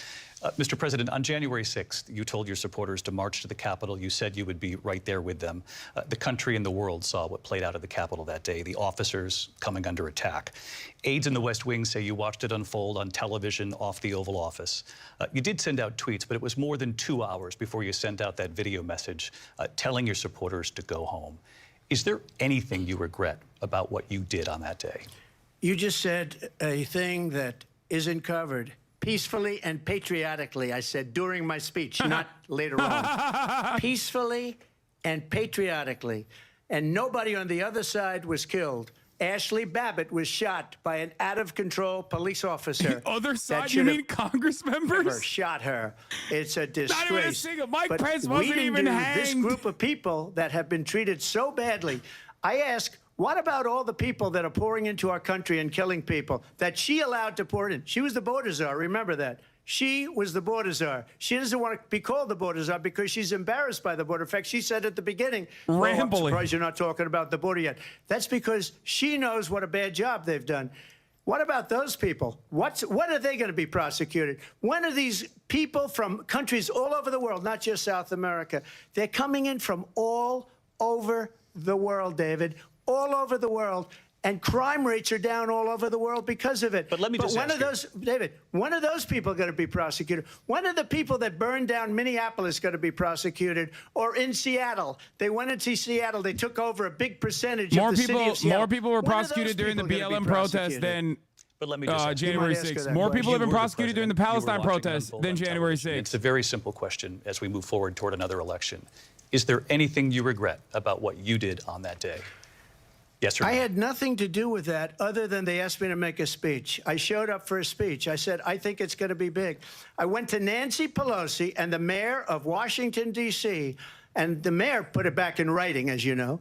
Mr. President, on January 6th, you told your supporters to march to the Capitol. You said you would be right there with them. The country and the world saw what played out at the Capitol that day, the officers coming under attack. Aides in the West Wing say you watched it unfold on television off the Oval Office. You did send out tweets, but it was more than 2 hours before you sent out that video message telling your supporters to go home. Is there anything you regret about what you did on that day? You just said a thing that isn't covered peacefully and patriotically. I said during my speech, not later on. Peacefully and patriotically. And nobody on the other side was killed. Ashley Babbitt was shot by an out-of-control police officer. The other that side, should you have mean Congress never members? shot her. It's a disgrace. Not even a single. Mike But Pence we wasn't didn't even do hanged. This group of people that have been treated so badly. I ask, what about all the people that are pouring into our country and killing people that she allowed to pour in? She was the border czar. Remember that. She was the border czar. She doesn't want to be called the border czar because she's embarrassed by the border. In fact, she said at the beginning, "Oh, I'm Rambling. surprised you're not talking about the border yet." That's because she knows what a bad job they've done. What about those people? When are they going to be prosecuted? When are these people from countries all over the world, not just South America, they're coming in from all over the world, David, all over the world. And crime rates are down all over the world because of it. But let me just when ask are those, David, when are those people going to be prosecuted? When are the people that burned down Minneapolis going to be prosecuted? Or in Seattle? They went into Seattle. They took over a big percentage of the city of Seattle. More people were When are those prosecuted during the people gonna be BLM protest prosecuted? than But let me just ask you. January You might ask her 6th. that More question. people have been You were the prosecuted during the president. You were Palestine watching it protests unfold than on January television. 6th. It's a very simple question as we move forward toward another election. Is there anything you regret about what you did on that day? Yes or no? I had nothing to do with that other than they asked me to make a speech. I showed up for a speech. I said, I think it's going to be big. I went to Nancy Pelosi and the mayor of Washington, D.C., and the mayor put it back in writing, as you know.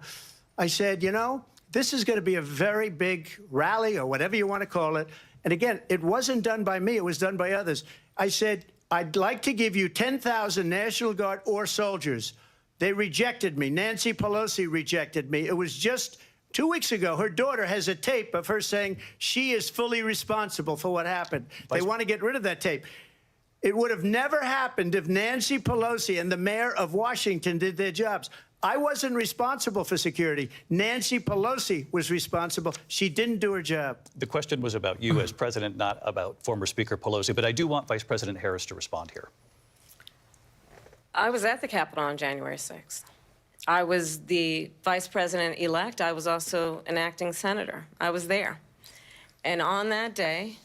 I said, you know, this is going to be a very big rally or whatever you want to call it. And again, it wasn't done by me. It was done by others. I said, I'd like to give you 10,000 National Guard or soldiers. They rejected me. Nancy Pelosi rejected me. It was just 2 weeks ago, her daughter has a tape of her saying she is fully responsible for what happened. They want to get rid of that tape. It would have never happened if Nancy Pelosi and the mayor of Washington did their jobs. I wasn't responsible for security. Nancy Pelosi was responsible. She didn't do her job. The question was about you as president, not about former Speaker Pelosi. But I do want Vice President Harris to respond here. I was at the Capitol on January 6th. I was the vice president-elect. I was also an acting senator. I was there. And on that day,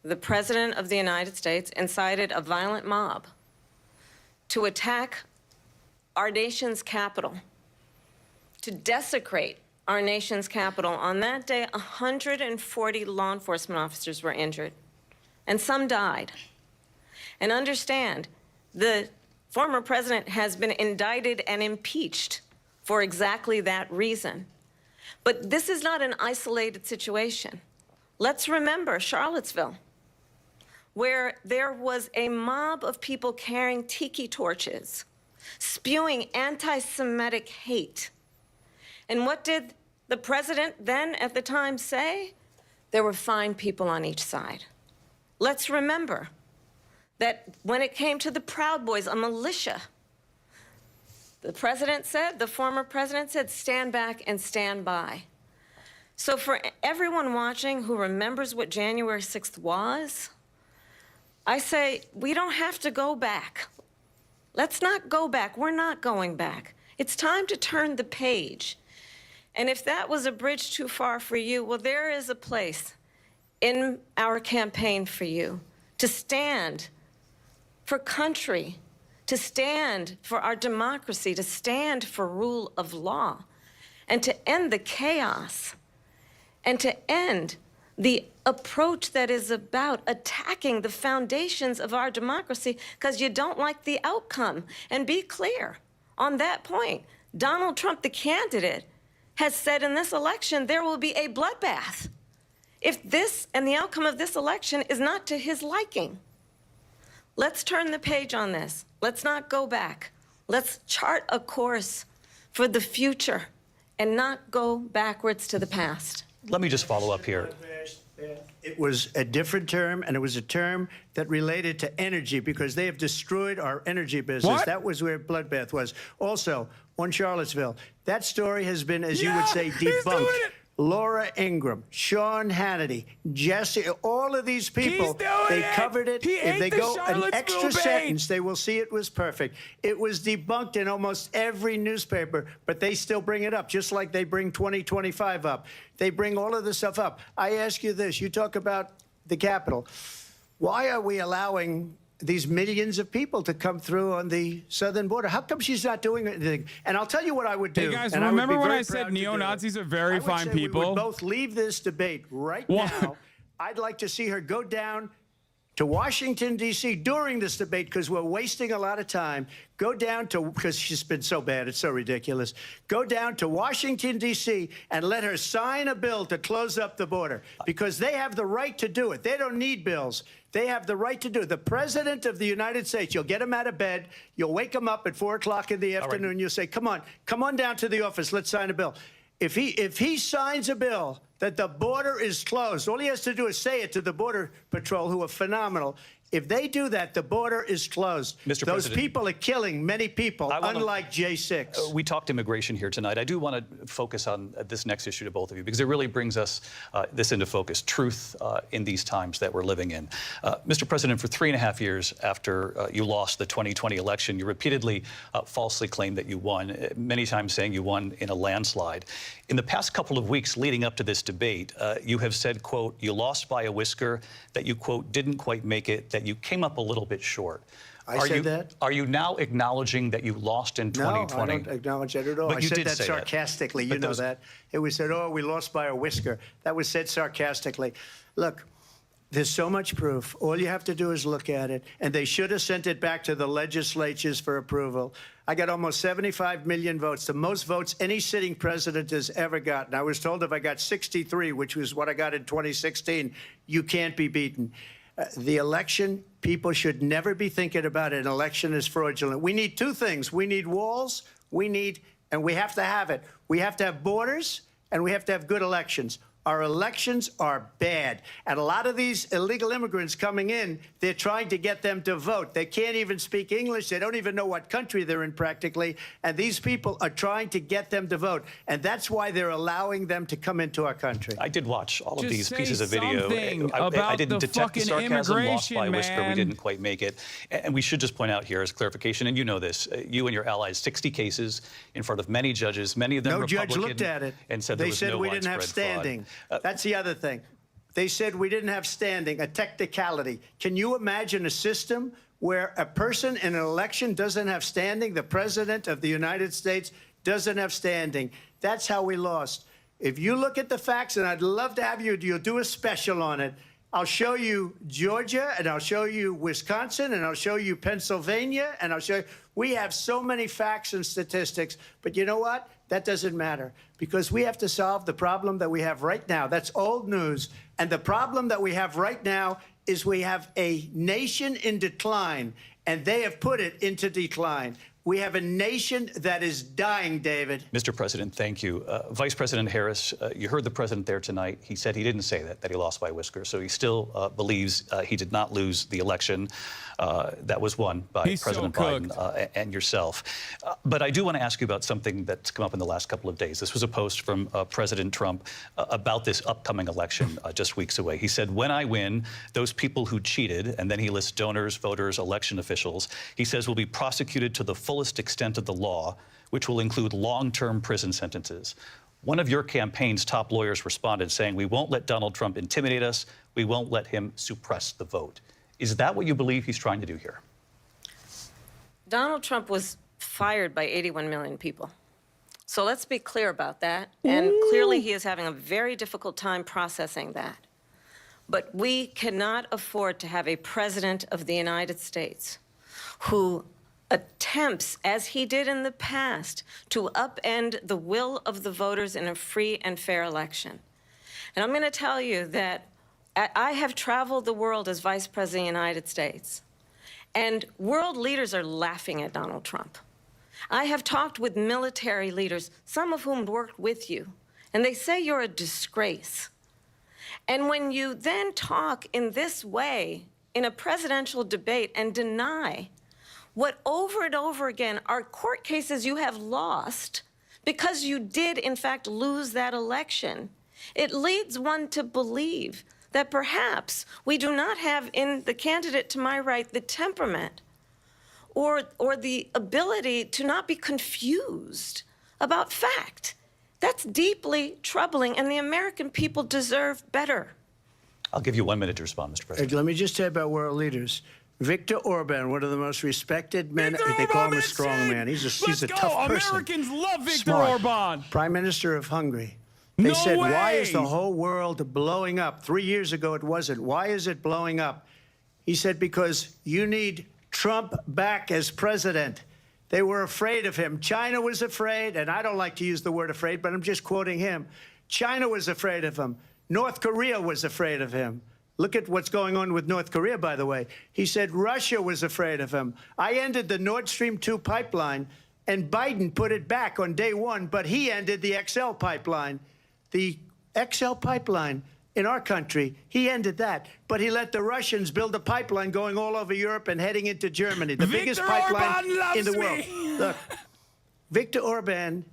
the President of the United States incited a violent mob to attack our nation's capital, to desecrate our nation's capital. On that day, 140 law enforcement officers were injured, and some died. And understand, the former president has been indicted and impeached for exactly that reason. But this is not an isolated situation. Let's remember Charlottesville, where there was a mob of people carrying tiki torches, spewing anti-Semitic hate. And what did the president then at the time say? There were fine people on each side. Let's remember that when it came to the Proud Boys, a militia, the president said, the former president said, stand back and stand by. So for everyone watching who remembers what January 6th was, I say, we don't have to go back. Let's not go back. We're not going back. It's time to turn the page. And if that was a bridge too far for you, well, there is a place in our campaign for you to stand for country, to stand for our democracy, to stand for rule of law, and to end the chaos, and to end the approach that is about attacking the foundations of our democracy because you don't like the outcome. And be clear on that point. Donald Trump, the candidate, has said in this election there will be a bloodbath if this and the outcome of this election is not to his liking. Let's turn the page on this. Let's not go back. Let's chart a course for the future and not go backwards to the past. Let me just follow up here. It was a different term, and it was a term that related to energy because they have destroyed our energy business. What? That was where bloodbath was. Also, on Charlottesville, that story has been, as you would say, he's doing debunked. it. Laura Ingraham, Sean Hannity, Jesse, all of these people, He's doing they it. covered it. He If ate they the go an Charlottesville extra bait. sentence, they will see it was perfect. It was debunked in almost every newspaper, but they still bring it up, just like they bring 2025 up. They bring all of this stuff up. I ask you this. You talk about the Capitol. why are we allowing these millions of people to come through on the southern border? How come she's not doing anything? And I'll tell you what I would do. Hey guys, and I would remember be when very I said proud to do it. neo-Nazis are very I would fine say people? We would both leave this debate right now. I'd like to see her go down to Washington, D.C. during this debate, because we're wasting a lot of time. Go down to, because she's been so bad, it's so ridiculous. Go down to Washington, D.C. and let her sign a bill to close up the border, because they have the right to do it. They don't need bills. They have the right to do it. The President of the United States, you'll get him out of bed, you'll wake him up at 4 o'clock in the afternoon, you'll say, come on down to the office, let's sign a bill. If he signs a bill that the border is closed, all he has to do is say it to the Border Patrol, who are phenomenal. If they do that, the border is closed. Mr. Those President, people are killing many people, unlike J6. We talked immigration here tonight. I do want to focus on this next issue to both of you, because it really brings us this into focus, truth in these times that we're living in. Mr. President, for 3.5 years after you lost the 2020 election, you repeatedly falsely claimed that you won, many times saying you won in a landslide. In the past couple of weeks leading up to this debate, you have said, quote, you lost by a whisker, that you, quote, didn't quite make it, that you came up a little bit short. I said that? Are you now acknowledging that you lost in 2020? No, I don't acknowledge that at all. But I you said did that say sarcastically. that. You know that. It was said, oh, we lost by a whisker. That was said sarcastically. Look, there's so much proof. All you have to do is look at it. And they should have sent it back to the legislatures for approval. I got almost 75 million votes, the most votes any sitting president has ever gotten. I was told if I got 63, which was what I got in 2016, you can't be beaten. The election, people should never be thinking about an election as fraudulent. We need two things. We need walls, and we have to have it. We have to have borders, and we have to have good elections. Our elections are bad. And a lot of these illegal immigrants coming in, they're trying to get them to vote. They can't even speak English. They don't even know what country they're in practically. And these people are trying to get them to vote. And that's why they're allowing them to come into our country. I did watch all of Just these say pieces of video. about I didn't the detect the fucking sarcasm, lost by a immigration, whisker. We man. didn't quite make it. And we should just point out here as clarification, and you know this, you and your allies, 60 cases in front of many judges, many of them No Republican. judge looked at it. And said they there was said no we didn't have widespread fraud. standing. That's the other thing. They said we didn't have standing, a technicality. Can you imagine a system where a person in an election doesn't have standing? The President of the United States doesn't have standing. That's how we lost. If you look at the facts, and I'd love to have you'll do a special on it. I'll show you Georgia, and I'll show you Wisconsin, and I'll show you Pennsylvania, and I'll show you. We have so many facts and statistics, but you know what? That doesn't matter, because we have to solve the problem that we have right now. That's old news. And the problem that we have right now is we have a nation in decline, and they have put it into decline. We have a nation that is dying, David. Mr. President, thank you. Vice President Harris, you heard the president there tonight. He said he didn't say that he lost by a whisker. So he still believes he did not lose the election that was won by President Biden and yourself. But I do want to ask you about something that's come up in the last couple of days. This was a post from President Trump about this upcoming election just weeks away. He said, when I win, those people who cheated, and then he lists donors, voters, election officials, he says will be prosecuted to the fullest extent of the law, which will include long-term prison sentences. One of your campaign's top lawyers responded saying, we won't let Donald Trump intimidate us. We won't let him suppress the vote. Is that what you believe he's trying to do here? Donald Trump was fired by 81 million people. So let's be clear about that. And clearly he is having a very difficult time processing that. But we cannot afford to have a president of the United States who attempts, as he did in the past, to upend the will of the voters in a free and fair election. And I'm going to tell you that I have traveled the world as Vice President of the United States, and world leaders are laughing at Donald Trump. I have talked with military leaders, some of whom worked with you, and they say you're a disgrace. And when you then talk in this way in a presidential debate and deny what over and over again are court cases you have lost because you did, in fact, lose that election, it leads one to believe that perhaps we do not have in the candidate to my right the temperament or the ability to not be confused about fact. That's deeply troubling, and the American people deserve better. I'll give you 1 minute to respond, Mr. President. Let me just say about world leaders. Viktor Orban, one of the most respected men. Viktor They call him a Orban, strong man. He's Let's a go. tough person. Americans love Viktor Smart. Orban. Prime Minister of Hungary. They No said, why is way. the whole world blowing up? 3 years ago, it wasn't. Why is it blowing up? He said, because you need Trump back as president. They were afraid of him. China was afraid, and I don't like to use the word afraid, but I'm just quoting him. China was afraid of him. North Korea was afraid of him. Look at what's going on with North Korea, by the way. He said Russia was afraid of him. I ended the Nord Stream 2 pipeline, and Biden put it back on day one, but he ended the XL pipeline. The XL pipeline in our country, he ended that. But he let the Russians build a pipeline going all over Europe and heading into Germany, the biggest Viktor pipeline Orban loves in the world. me. Look, Viktor Orban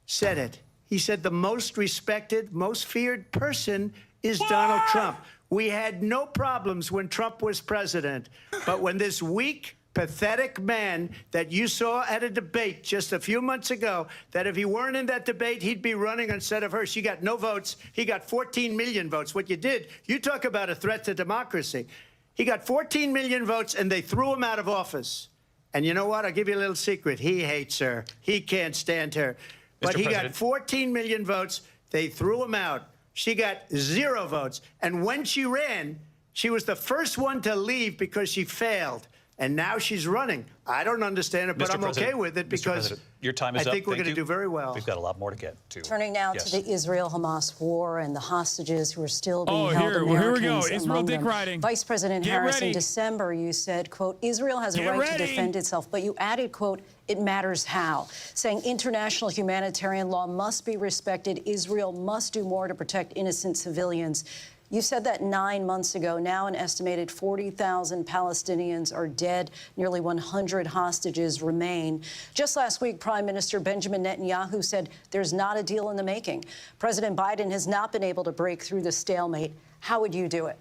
said it. He said the most respected, most feared person is Donald Trump. We had no problems when Trump was president, but when this weak, pathetic man that you saw at a debate just a few months ago, that if he weren't in that debate, he'd be running instead of her. She got no votes. He got 14 million votes. What you did, you talk about a threat to democracy. He got 14 million votes, and they threw him out of office. And you know what? I'll give you a little secret. He hates her. He can't stand her. But he got 14 million votes. They threw him out. She got 0 votes. And when she ran, she was the first one to leave because she failed. And now she's running. I don't understand it, but I'm okay with it because your time is I up. think we're Thank going to you. do very well. We've got a lot more to get to. Turning now Yes. to the Israel-Hamas war and the hostages who are still being held. Here we go. Americans Israel among dick them. riding. Vice President Get Harris, ready. in December, you said, quote, Israel has a Get right ready. to defend itself, but you added, quote, it matters how, saying international humanitarian law must be respected. Israel must do more to protect innocent civilians. You said that 9 months ago. Now an estimated 40,000 Palestinians are dead. Nearly 100 hostages remain. Just last week, Prime Minister Benjamin Netanyahu said there's not a deal in the making. President Biden has not been able to break through the stalemate. How would you do it?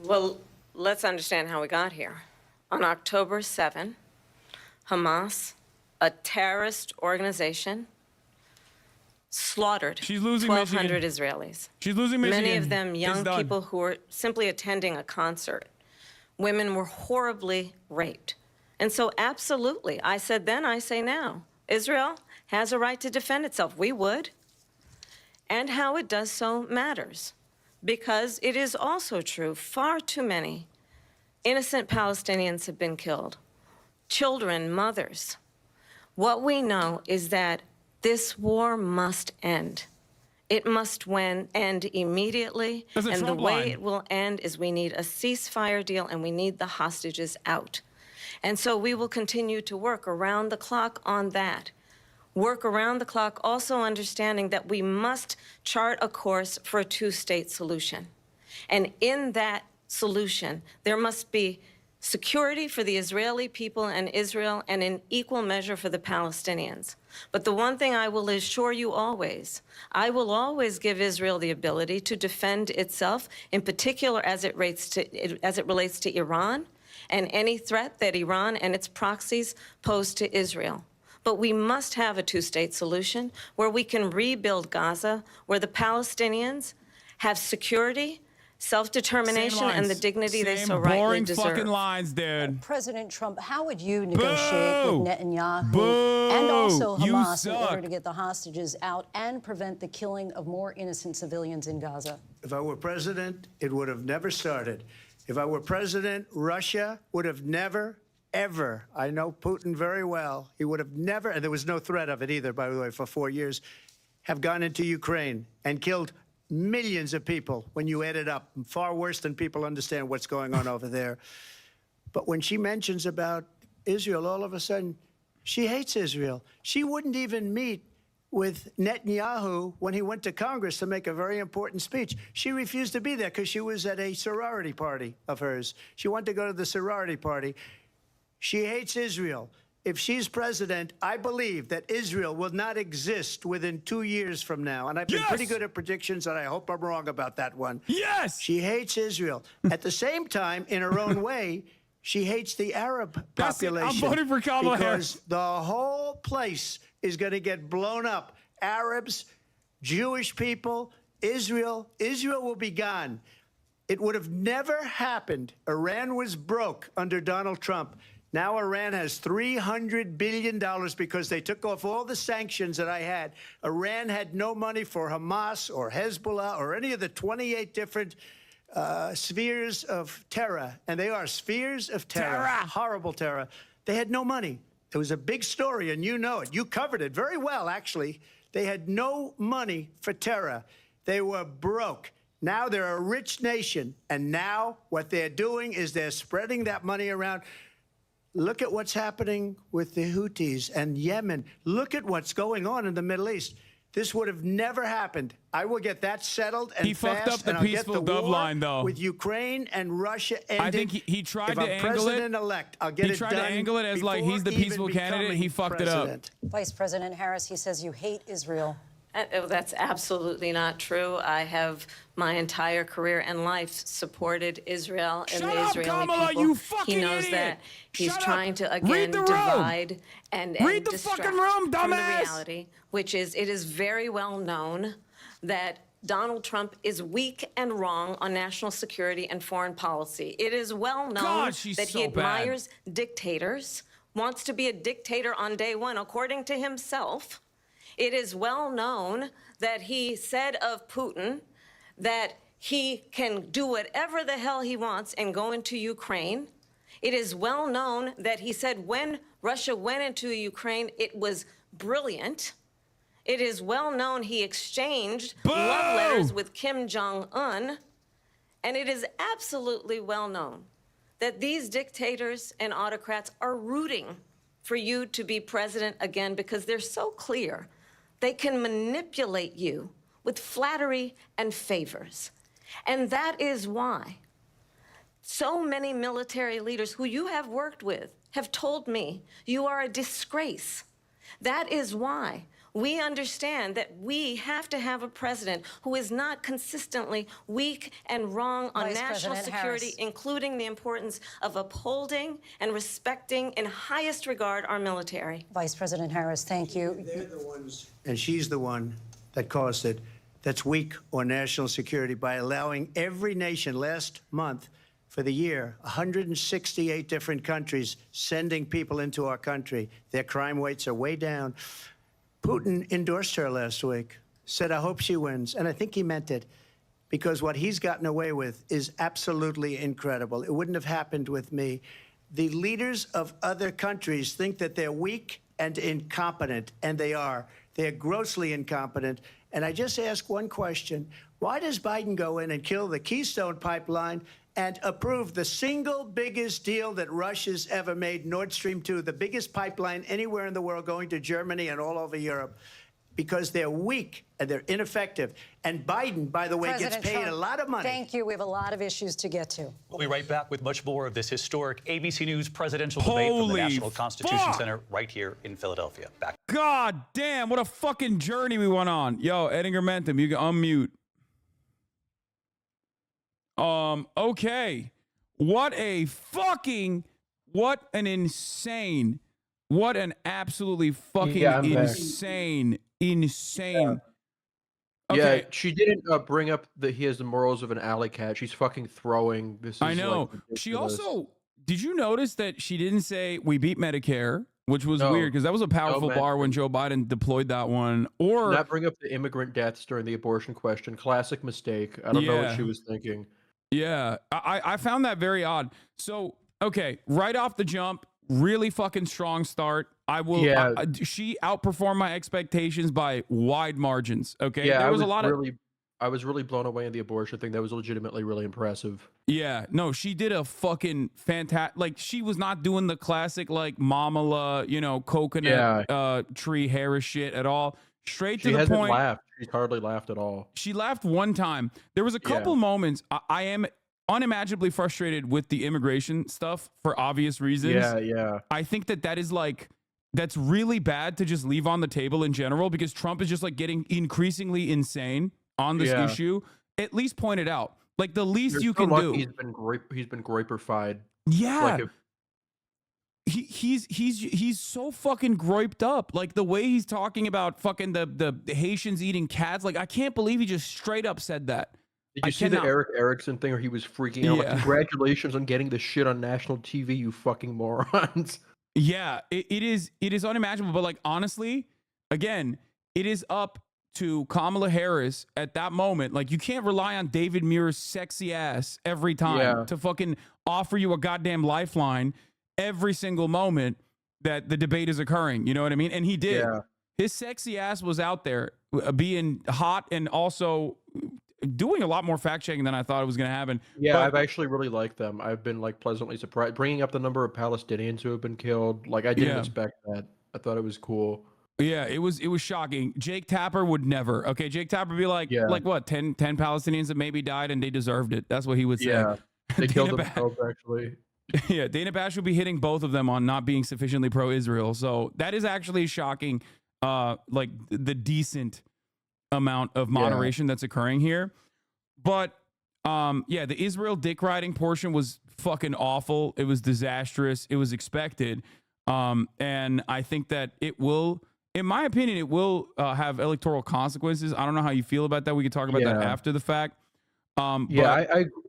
Well, let's understand how we got here. On October 7, Hamas, a terrorist organization, slaughtered She's losing 1,200 Michigan. Israelis. She's losing Michigan. Many of them It's young done. people who were simply attending a concert. Women were horribly raped. And so absolutely, I said then, I say now, Israel has a right to defend itself. We would. And how it does so matters. Because it is also true, far too many innocent Palestinians have been killed. Children, mothers. What we know is that this war must end. It must end immediately. That's a And the Trump way line. it will end is we need a ceasefire deal and we need the hostages out. And so we will continue to work around the clock on that. Work around the clock, also understanding that we must chart a course for a two-state solution. And in that solution, there must be security for the Israeli people and Israel, and in equal measure for the Palestinians. But the one thing I will assure you always, I will always give Israel the ability to defend itself, in particular as it relates to Iran and any threat that Iran and its proxies pose to Israel. But we must have a two-state solution where we can rebuild Gaza, where the Palestinians have security, self-determination, and the dignity they so rightly boring deserve. fucking lines, dude. President Trump, how would you negotiate Boo! with Netanyahu Boo! and also You Hamas in order suck. to get the hostages out and prevent the killing of more innocent civilians in Gaza? If I were president, it would have never started. If I were president, Russia would have never, ever, I know Putin very well, he would have never, and there was no threat of it either, by the way, for 4 years, have gone into Ukraine and killed millions of people when you add it up, far worse than people understand what's going on over there. But when she mentions about Israel, all of a sudden, she hates Israel. She wouldn't even meet with Netanyahu when he went to Congress to make a very important speech. She refused to be there because she was at a sorority party of hers. She wanted to go to the sorority party. She hates Israel. If she's president, I believe that Israel will not exist within 2 years from now. And I've been pretty good at predictions, and I hope I'm wrong about that one. Yes! She hates Israel. At the same time, in her own way, she hates the Arab That's it. I'm population. voting for Kamala because Harris. the whole place is going to get blown up. Arabs, Jewish people, Israel will be gone. It would have never happened. Iran was broke under Donald Trump. Now Iran has $300 billion because they took off all the sanctions that I had. Iran had no money for Hamas or Hezbollah or any of the 28 different spheres of terror. And they are spheres of terror. Horrible terror. They had no money. It was a big story, and you know it. You covered it very well, actually. They had no money for terror. They were broke. Now they're a rich nation, and now what they're doing is they're spreading that money around. Look at what's happening with the Houthis and Yemen. Look at what's going on in the Middle East. This would have never happened. I will get that settled and He fast, fucked up the and I'll get peaceful the dove war line, though. with Ukraine and Russia ending. I think he tried if to I'm angle it. president-elect, I'll get He it tried done to angle it as like he's the before peaceful even candidate. He becoming fucked it up. president. Vice President Harris, he says you hate Israel. That's absolutely not true. I have my entire career and life supported Israel and Shut the up, Israeli Kamala, people. you fucking He knows idiot. that. He's Shut up. trying to Read again the room. divide and Read the distract fucking room, from the dumbass. reality, which is it is very well known that Donald Trump is weak and wrong on national security and foreign policy. It is well known God, she's that he so bad. admires dictators, wants to be a dictator on day one, according to himself. It is well known that he said of Putin that he can do whatever the hell he wants and go into Ukraine. It is well known that he said when Russia went into Ukraine, it was brilliant. It is well known he exchanged love letters with Kim Jong-un. And it is absolutely well known that these dictators and autocrats are rooting for you to be president again because they're so clear. They can manipulate you with flattery and favors. And that is why so many military leaders who you have worked with have told me you are a disgrace. That is why we understand that we have to have a president who is not consistently weak and wrong on Vice national President security, Harris. including the importance of upholding and respecting in highest regard our military. Vice President Harris, thank you. They're the ones, and she's the one that caused it, that's weak on national security by allowing every nation last month for the year, 168 different countries sending people into our country. Their crime rates are way down. Putin endorsed her last week, said, I hope she wins. And I think he meant it, because what he's gotten away with is absolutely incredible. It wouldn't have happened with me. The leaders of other countries think that they're weak and incompetent, and they are. They're grossly incompetent. And I just ask one question. Why does Biden go in and kill the Keystone Pipeline and approve the single biggest deal that Russia's ever made, Nord Stream 2, the biggest pipeline anywhere in the world going to Germany and all over Europe? Because they're weak and they're ineffective. And Biden, by the way, President gets paid Trump, a lot of money. Thank you. We have a lot of issues to get to. We'll be right back with much more of this historic ABC News presidential debate from the Holy National Constitution fuck. Center right here in Philadelphia. Back. God damn, what a fucking journey we went on. Yo, Edinger Mentum, you can unmute. Okay. What an insane, what an absolutely fucking insane. Yeah, Okay. she didn't bring up that he has the morals of an alley cat. She's fucking throwing. This is I know. Like, She ridiculous. also, did you notice that she didn't say we beat Medicare, which was No. weird because that was a powerful man. bar when Joe Biden deployed that one. Or Not bring up the immigrant deaths during the abortion question. Classic mistake. I don't know Yeah. what she was thinking. yeah, I found that very odd. So, okay, right off the jump, really fucking strong start. I will. Yeah. She outperformed my expectations by wide margins. Okay, Yeah, there I was was a lot of. I was really blown away in the abortion thing. That was legitimately really impressive. Yeah, no, she did a fucking fantastic. Like, she was not doing the classic like Mamala, coconut tree Harris shit at all. Straight She to the hasn't point. laughed. She's hardly laughed at all. She laughed one time. There was a couple moments. I am unimaginably frustrated with the immigration stuff for obvious reasons. Yeah. I think that is like, that's really bad to just leave on the table in general, because Trump is just like getting increasingly insane on this Yeah. issue. At least point it out. Like, the least You're you so can lucky do. He's been groiperfied. Yeah. Like He's so fucking groiped up. Like, the way he's talking about fucking the Haitians eating cats. Like, I can't believe he just straight up said that. Did you see the Eric Erickson thing where he was freaking out? Like, Yeah. congratulations on getting this shit on national TV, you fucking morons. Yeah, it is unimaginable. But like honestly, again, it is up to Kamala Harris at that moment. Like you can't rely on David Muir's sexy ass every time to fucking offer you a goddamn lifeline every single moment that the debate is occurring. You know what I mean? And he did. Yeah. His sexy ass was out there being hot and also doing a lot more fact checking than I thought it was going to happen. Yeah, But I've actually really liked them. I've been like pleasantly surprised, bringing up the number of Palestinians who have been killed. Like I didn't expect that. I thought it was cool. yeah, it was shocking. Jake Tapper would never. Okay, Jake Tapper would be like what, 10 Palestinians that maybe died and they deserved it. That's what he would say. Yeah, they killed Dana themselves actually. Yeah, Dana Bash would be hitting both of them on not being sufficiently pro-Israel. So that is actually shocking. Like the decent amount of moderation that's occurring here. But yeah, the Israel dick riding portion was fucking awful. It was disastrous. It was expected. And I think that it will, in my opinion, it will have electoral consequences. I don't know how you feel about that. We could talk about that after the fact.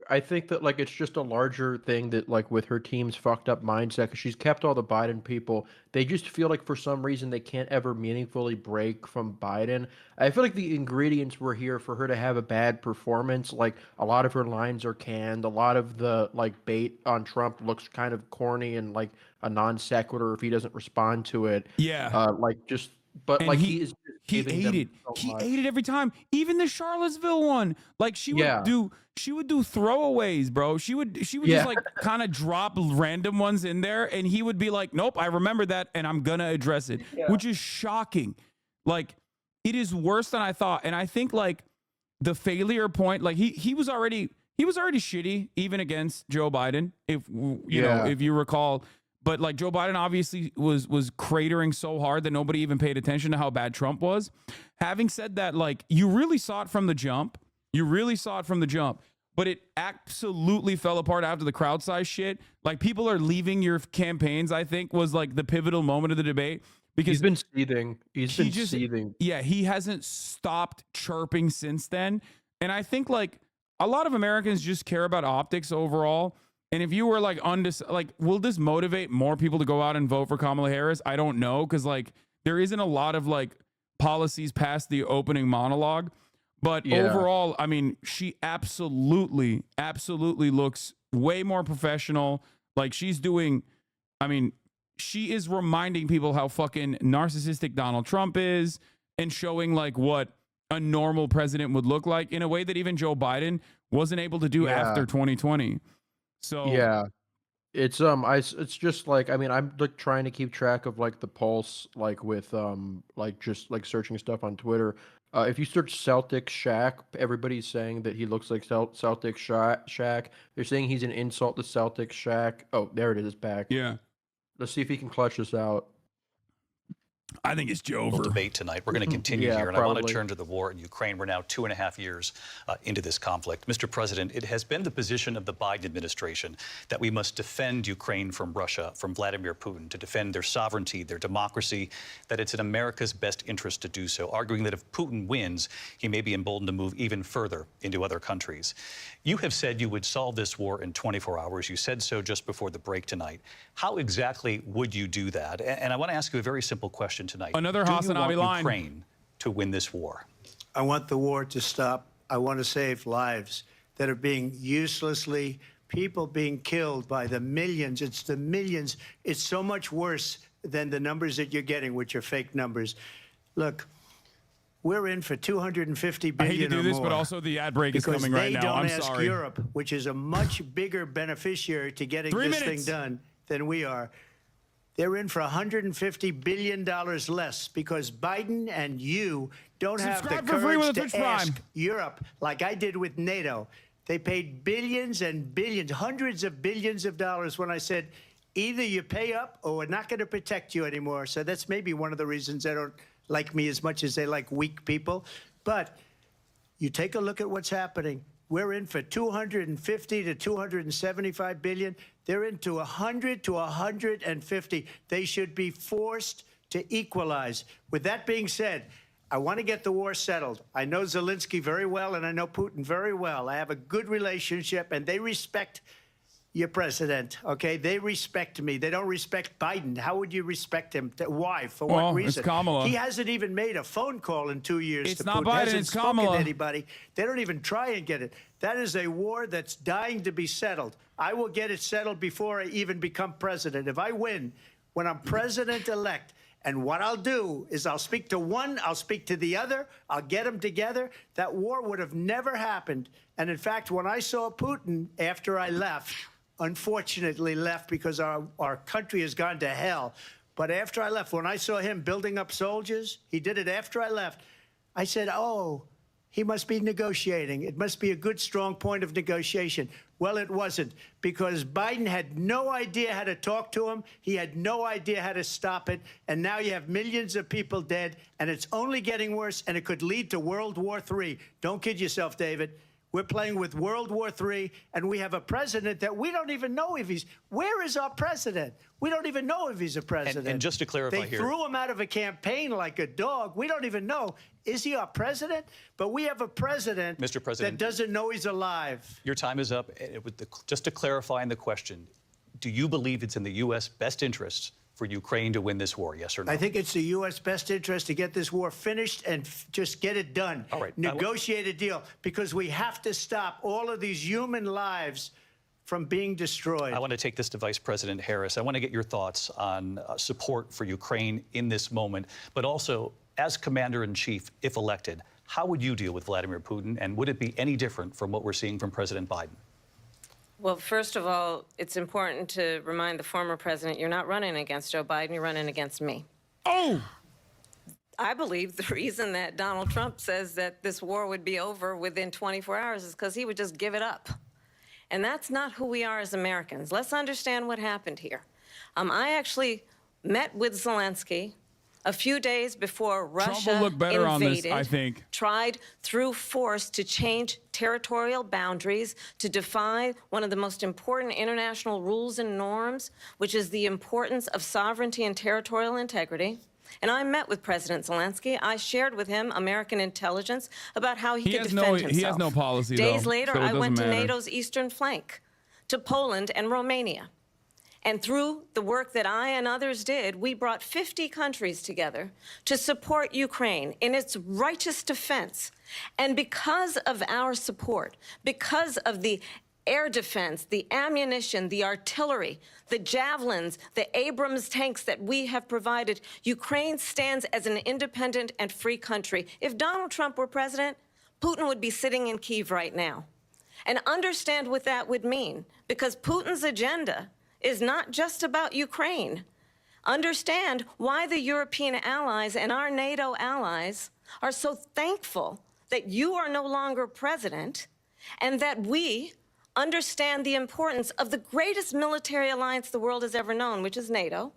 I think that like it's just a larger thing that like with her team's fucked up mindset because she's kept all the Biden people. They just feel like for some reason they can't ever meaningfully break from Biden. I feel like the ingredients were here for her to have a bad performance. Like a lot of her lines are canned. A lot of the like bait on Trump looks kind of corny and like a non sequitur if he doesn't respond to it. But and like he ate it. He ate it every time. Even the Charlottesville one. Like she would do throwaways, bro. She would just like kind of drop random ones in there and he would be like, "Nope, I remember that and I'm going to address it." Which is shocking. Like it is worse than I thought. And I think like the failure point, like he was already shitty even against Joe Biden if you know, if you recall. But like Joe Biden obviously was cratering so hard that nobody even paid attention to how bad Trump was. Having said that, like you really saw it from the jump. But it absolutely fell apart after the crowd size shit. Like people are leaving your campaigns, I think was like the pivotal moment of the debate because he's been seething. He's been seething. Yeah, he hasn't stopped chirping since then. And I think like a lot of Americans just care about optics overall. And if you were like will this motivate more people to go out and vote for Kamala Harris? I don't know, because like there isn't a lot of like policies past the opening monologue. But overall, I mean, she absolutely looks way more professional. Like she's doing, I mean, she is reminding people how fucking narcissistic Donald Trump is and showing like what a normal president would look like in a way that even Joe Biden wasn't able to do after 2020. So it's it's just like I mean I'm like trying to keep track of like the pulse like with like just like searching stuff on Twitter. If you search Celtic Shaq, everybody's saying that he looks like Celtic Shaq. They're saying he's an insult to Celtic Shaq. Oh, there it is, back. Yeah. Let's see if he can clutch this out. I think it's Joe. Debate tonight. We're going to continue here, and I want to turn to the war in Ukraine. We're now 2.5 years into this conflict. Mr. President, it has been the position of the Biden administration that we must defend Ukraine from Russia, from Vladimir Putin, to defend their sovereignty, their democracy, that it's in America's best interest to do so, arguing that if Putin wins, he may be emboldened to move even further into other countries. You have said you would solve this war in 24 hours. You said so just before the break tonight. How exactly would you do that? And I want to ask you a very simple question tonight. Another Hasan line. Ukraine to win this war? I want the war to stop. I want to save lives that are being uselessly, people being killed by the millions. It's the millions. It's so much worse than the numbers that you're getting, which are fake numbers. Look, we're in for 250 billion I hate to do this, more, but also the ad break is coming right now. I'm they don't ask Europe, which is a much bigger beneficiary to getting this thing done than we are. They're in for $150 billion less because Biden and you don't have the courage to ask Europe, like I did with NATO. They paid billions and billions, hundreds of billions of dollars when I said, either you pay up or we're not going to protect you anymore. So that's maybe one of the reasons they don't like me as much as they like weak people. But you take a look at what's happening. We're in for 250 to 275 billion. They're into 100 to 150. They should be forced to equalize. With that being said, I want to get the war settled. I know Zelensky very well, and I know Putin very well. I have a good relationship, and they respect your president, okay? They respect me. They don't respect Biden. How would you respect him? Why? For Well, what reason? it's Kamala. He hasn't even made a phone call in 2 years It's to not Putin. Biden, Hasn't it's spoken Kamala. to anybody. They don't even try and get it. That is a war that's dying to be settled. I will get it settled before I even become president. If I win, when I'm president-elect, and what I'll do is I'll speak to one, I'll speak to the other, I'll get them together. That war would have never happened. And in fact, when I saw Putin after I left, unfortunately left because our country has gone to hell. But after I left, when I saw him building up soldiers, he did it after I left, I said, oh, he must be negotiating. It must be a good, strong point of negotiation. Well, it wasn't, because Biden had no idea how to talk to him. He had no idea how to stop it. And now you have millions of people dead, and it's only getting worse, and it could lead to World War III. Don't kid yourself, David. We're playing with World War III, and we have a president that we don't even know if he's... Where is our president? We don't even know if he's a president. And just to clarify they here... They threw him out of a campaign like a dog. We don't even know. Is he our president? But we have a president, Mr. President, that doesn't know he's alive. Your time is up. Just to clarify in the question, do you believe it's in the U.S. best interests for Ukraine to win this war, yes or no? I think it's the U.S. best interest to get this war finished and just get it done. All right. Negotiate a deal, because we have to stop all of these human lives from being destroyed. I want to take this to Vice President Harris. I want to get your thoughts on support for Ukraine in this moment, but also, as Commander-in-Chief, if elected, how would you deal with Vladimir Putin, and would it be any different from what we're seeing from President Biden? Well, first of all, it's important to remind the former president you're not running against Joe Biden, you're running against me. Oh! I believe the reason that Donald Trump says that this war would be over within 24 hours is because he would just give it up. And that's not who we are as Americans. Let's understand what happened here. I actually met with Zelensky a few days before Russia Trump will look better invaded, on this, I think. tried through force to change territorial boundaries, to defy one of the most important international rules and norms, which is the importance of sovereignty and territorial integrity. And I met with President Zelensky. I shared with him American intelligence about how he could defend himself. He has no policy, Days though, later, so it I went to doesn't matter. NATO's eastern flank, to Poland and Romania. And through the work that I and others did, we brought 50 countries together to support Ukraine in its righteous defense. And because of our support, because of the air defense, the ammunition, the artillery, the javelins, the Abrams tanks that we have provided, Ukraine stands as an independent and free country. If Donald Trump were president, Putin would be sitting in Kyiv right now. And understand what that would mean, because Putin's agenda is not just about Ukraine. Understand why the European allies and our NATO allies are so thankful that you are no longer president, and that we understand the importance of the greatest military alliance the world has ever known, which is NATO,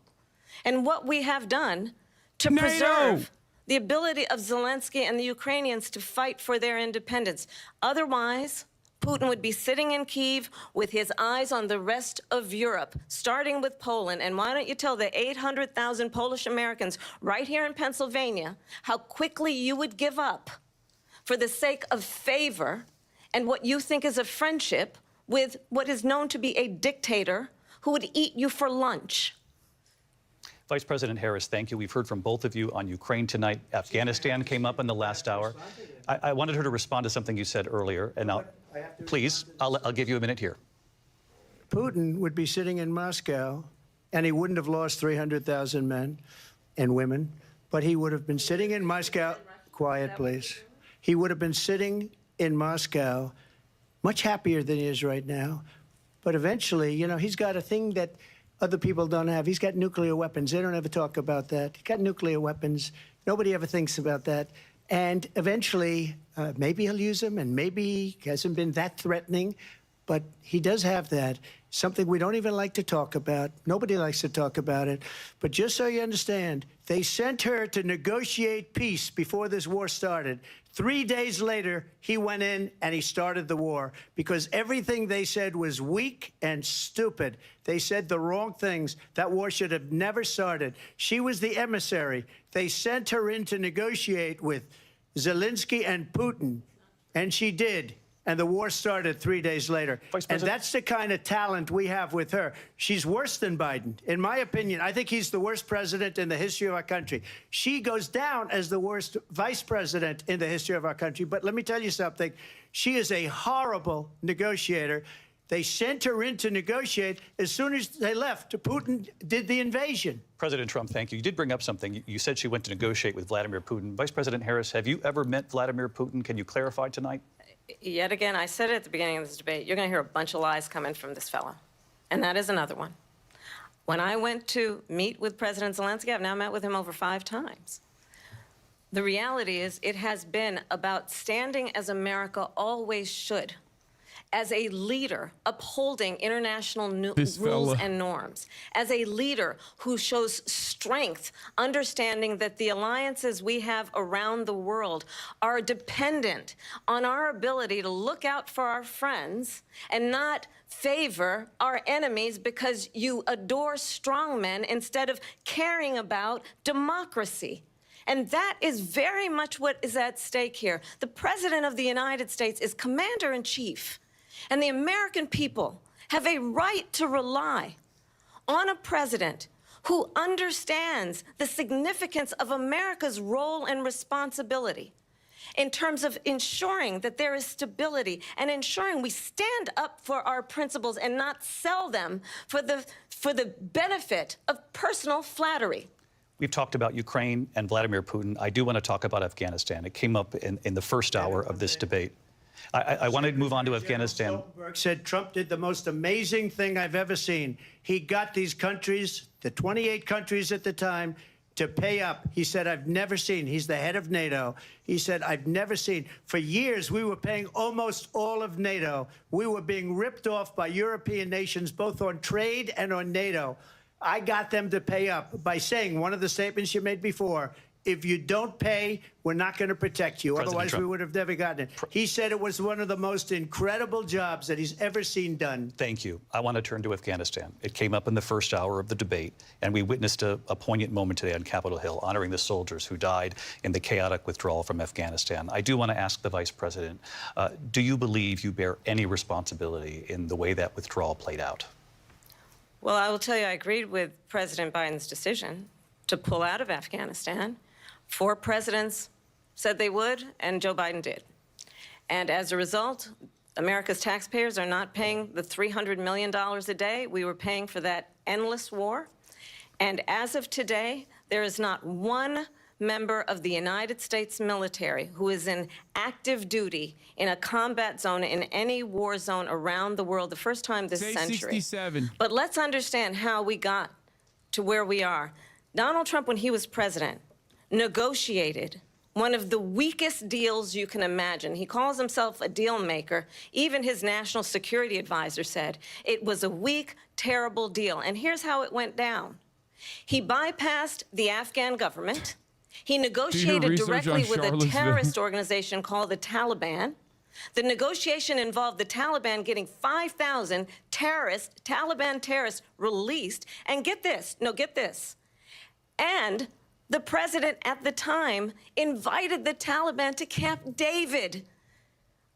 and what we have done to preserve the ability of Zelensky and the Ukrainians to fight for their independence. Otherwise, Putin would be sitting in Kyiv with his eyes on the rest of Europe, starting with Poland. And why don't you tell the 800,000 Polish Americans right here in Pennsylvania how quickly you would give up for the sake of favor and what you think is a friendship with what is known to be a dictator who would eat you for lunch. Vice President Harris, thank you. We've heard from both of you on Ukraine tonight. Afghanistan came up in the last hour. I wanted her to respond to something you said earlier, and please, I'll give you a minute here. Putin would be sitting in Moscow, and he wouldn't have lost 300,000 men and women, but he would have been sitting in Moscow. Quiet, please. He would have been sitting in Moscow, much happier than he is right now. But eventually, you know, he's got a thing that other people don't have. He's got nuclear weapons. They don't ever talk about that. He's got nuclear weapons. Nobody ever thinks about that. And eventually, maybe he'll use them, and maybe he hasn't been that threatening. but he does have that. Something we don't even like to talk about. Nobody likes to talk about it. But just so you understand, they sent her to negotiate peace before this war started. 3 days later, he went in and he started the war because everything they said was weak and stupid. They said the wrong things. That war should have never started. She was the emissary. They sent her in to negotiate with Zelensky and Putin, and she did. And the war started 3 days later. And that's the kind of talent we have with her. She's worse than Biden. In my opinion, I think he's the worst president in the history of our country. She goes down as the worst vice president in the history of our country. But let me tell you something. She is a horrible negotiator. They sent her in to negotiate. As soon as they left, Putin did the invasion. President Trump, thank you. You did bring up something. You said she went to negotiate with Vladimir Putin. Vice President Harris, have you ever met Vladimir Putin? Can you clarify tonight? Yet again, I said it at the beginning of this debate, you're going to hear a bunch of lies coming from this fellow. And that is another one. When I went to meet with President Zelensky, I've now met with him over 5 times. The reality is it has been about standing as America always should, as a leader upholding international rules and norms, as a leader who shows strength, understanding that the alliances we have around the world are dependent on our ability to look out for our friends and not favor our enemies because you adore strongmen instead of caring about democracy. And that is very much what is at stake here. The President of the United States is commander-in-chief. And the American people have a right to rely on a president who understands the significance of America's role and responsibility in terms of ensuring that there is stability and ensuring we stand up for our principles and not sell them for the benefit of personal flattery. We've talked about Ukraine and Vladimir Putin. I do want to talk about Afghanistan. It came up in the first hour of this debate. I want to move on to Afghanistan. Stoltenberg said Trump did the most amazing thing I've ever seen. He got these countries, the 28 countries at the time, to pay up. He said, I've never seen. He's the head of NATO. He said, I've never seen. For years, we were paying almost all of NATO. We were being ripped off by European nations, both on trade and on NATO. I got them to pay up by saying one of the statements you made before, if you don't pay, we're not going to protect you. Otherwise, we would have never gotten it. He said it was one of the most incredible jobs that he's ever seen done. Thank you. I want to turn to Afghanistan. It came up in the first hour of the debate, and we witnessed a poignant moment today on Capitol Hill, honoring the soldiers who died in the chaotic withdrawal from Afghanistan. I do want to ask the Vice President, do you believe you bear any responsibility in the way that withdrawal played out? Well, I will tell you, I agreed with President Biden's decision to pull out of Afghanistan. 4 presidents said they would, and Joe Biden did. And as a result, America's taxpayers are not paying the $300 million a day we were paying for that endless war. And as of today, there is not one member of the United States military who is in active duty in a combat zone in any war zone around the world, the first time this century. 67. But let's understand how we got to where we are. Donald Trump, when he was president, negotiated one of the weakest deals you can imagine. He calls himself a deal maker. Even his national security advisor said it was a weak, terrible deal. And here's how it went down. He bypassed the Afghan government. He negotiated directly with a terrorist organization called the Taliban. The negotiation involved the Taliban getting 5,000 Taliban terrorists released. And get this, and the president at the time invited the Taliban to Camp David,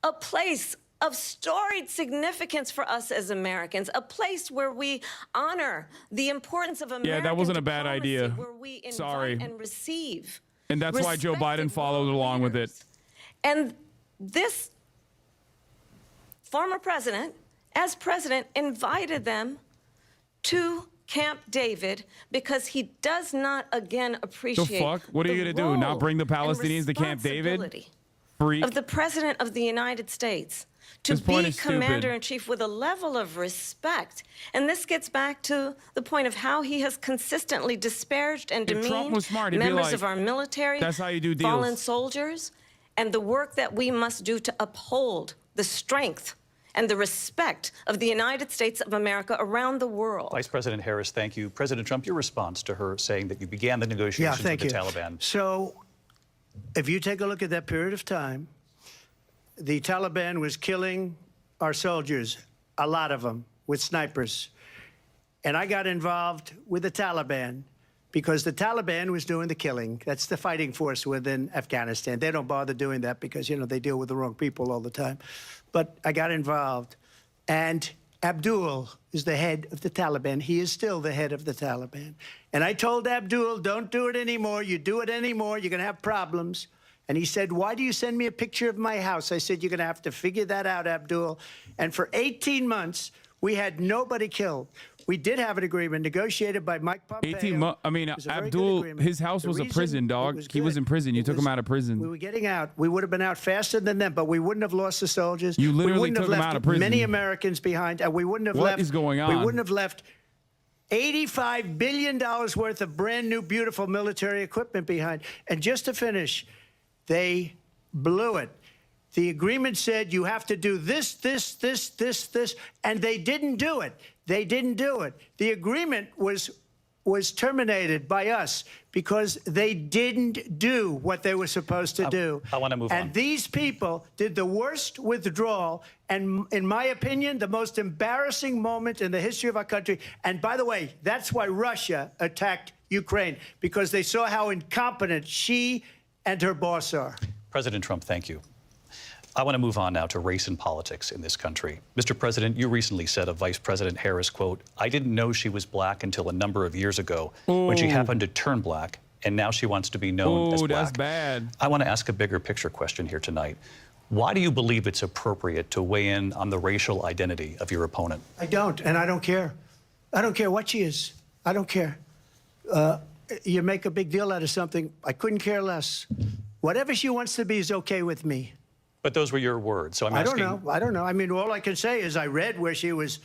a place of storied significance for us as Americans, a place where we honor the importance of American that wasn't a bad idea. Where we invite and receive. And that's why Joe Biden followed along with it. And this former president, as president, invited them to Camp David because he does not again appreciate the fuck? What are you going to do? Now bring the Palestinians to Camp David? Freak. Of the President of the United States to be commander-in-chief with a level of respect. And this gets back to the point of how he has consistently disparaged and demeaned members of our military, that's how you do deals. Fallen soldiers, and the work that we must do to uphold the strength and the respect of the United States of America around the world. Vice President Harris, thank you. President Trump, your response to her saying that you began the negotiations with the Taliban. So if you take a look at that period of time, the Taliban was killing our soldiers, a lot of them, with snipers. And I got involved with the Taliban because the Taliban was doing the killing. That's the fighting force within Afghanistan. They don't bother doing that because, you know, they deal with the wrong people all the time. But I got involved. And Abdul is the head of the Taliban. He is still the head of the Taliban. And I told Abdul, don't do it anymore. You do it anymore, you're going to have problems. And he said, why do you send me a picture of my house? I said, you're going to have to figure that out, Abdul. And for 18 months, we had nobody killed. We did have an agreement negotiated by Mike Pompeo. 18 months. I mean, Abdul, his house was a prison, dog. He was in prison. You took him out of prison. We were getting out. We would have been out faster than them, but we wouldn't have lost the soldiers. You literally we wouldn't took have him left out of prison. many Americans behind, and we wouldn't have What left. is going on? We wouldn't have left $85 billion worth of brand new, beautiful military equipment behind. And just to finish, they blew it. The agreement said you have to do this, and they didn't do it. They didn't do it. The agreement was terminated by us because they didn't do what they were supposed to do. I want to move on. And these people did the worst withdrawal, and in my opinion, the most embarrassing moment in the history of our country. And by the way, that's why Russia attacked Ukraine, because they saw how incompetent she and her boss are. President Trump, thank you. I want to move on now to race and politics in this country. Mr. President, you recently said of Vice President Harris, quote, I didn't know she was black until a number of years ago when she happened to turn black, and now she wants to be known as black. That's bad. I want to ask a bigger picture question here tonight. Why do you believe it's appropriate to weigh in on the racial identity of your opponent? I don't, and I don't care. I don't care what she is. I don't care. You make a big deal out of something. I couldn't care less. Whatever she wants to be is okay with me. But those were your words, so I'm asking. I don't know. I mean, all I can say is I read where she was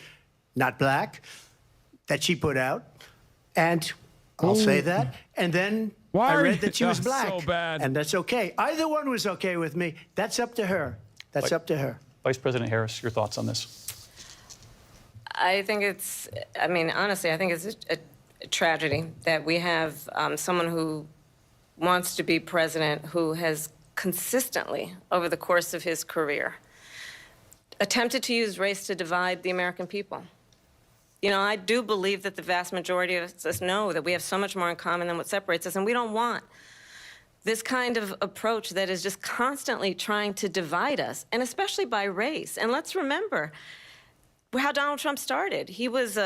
not black, that she put out, and I'll say that. And then I read that she was black, so bad. and that's okay. Either one was okay with me. That's up to her. That's up to her. Vice President Harris, your thoughts on this? I think it's, I mean, honestly, I think it's a tragedy that we have someone who wants to be president who has consistently, over the course of his career, attempted to use race to divide the American people. You know, I do believe that the vast majority of us know that we have so much more in common than what separates us, and we don't want this kind of approach that is just constantly trying to divide us, and especially by race. And let's remember how Donald Trump started. He was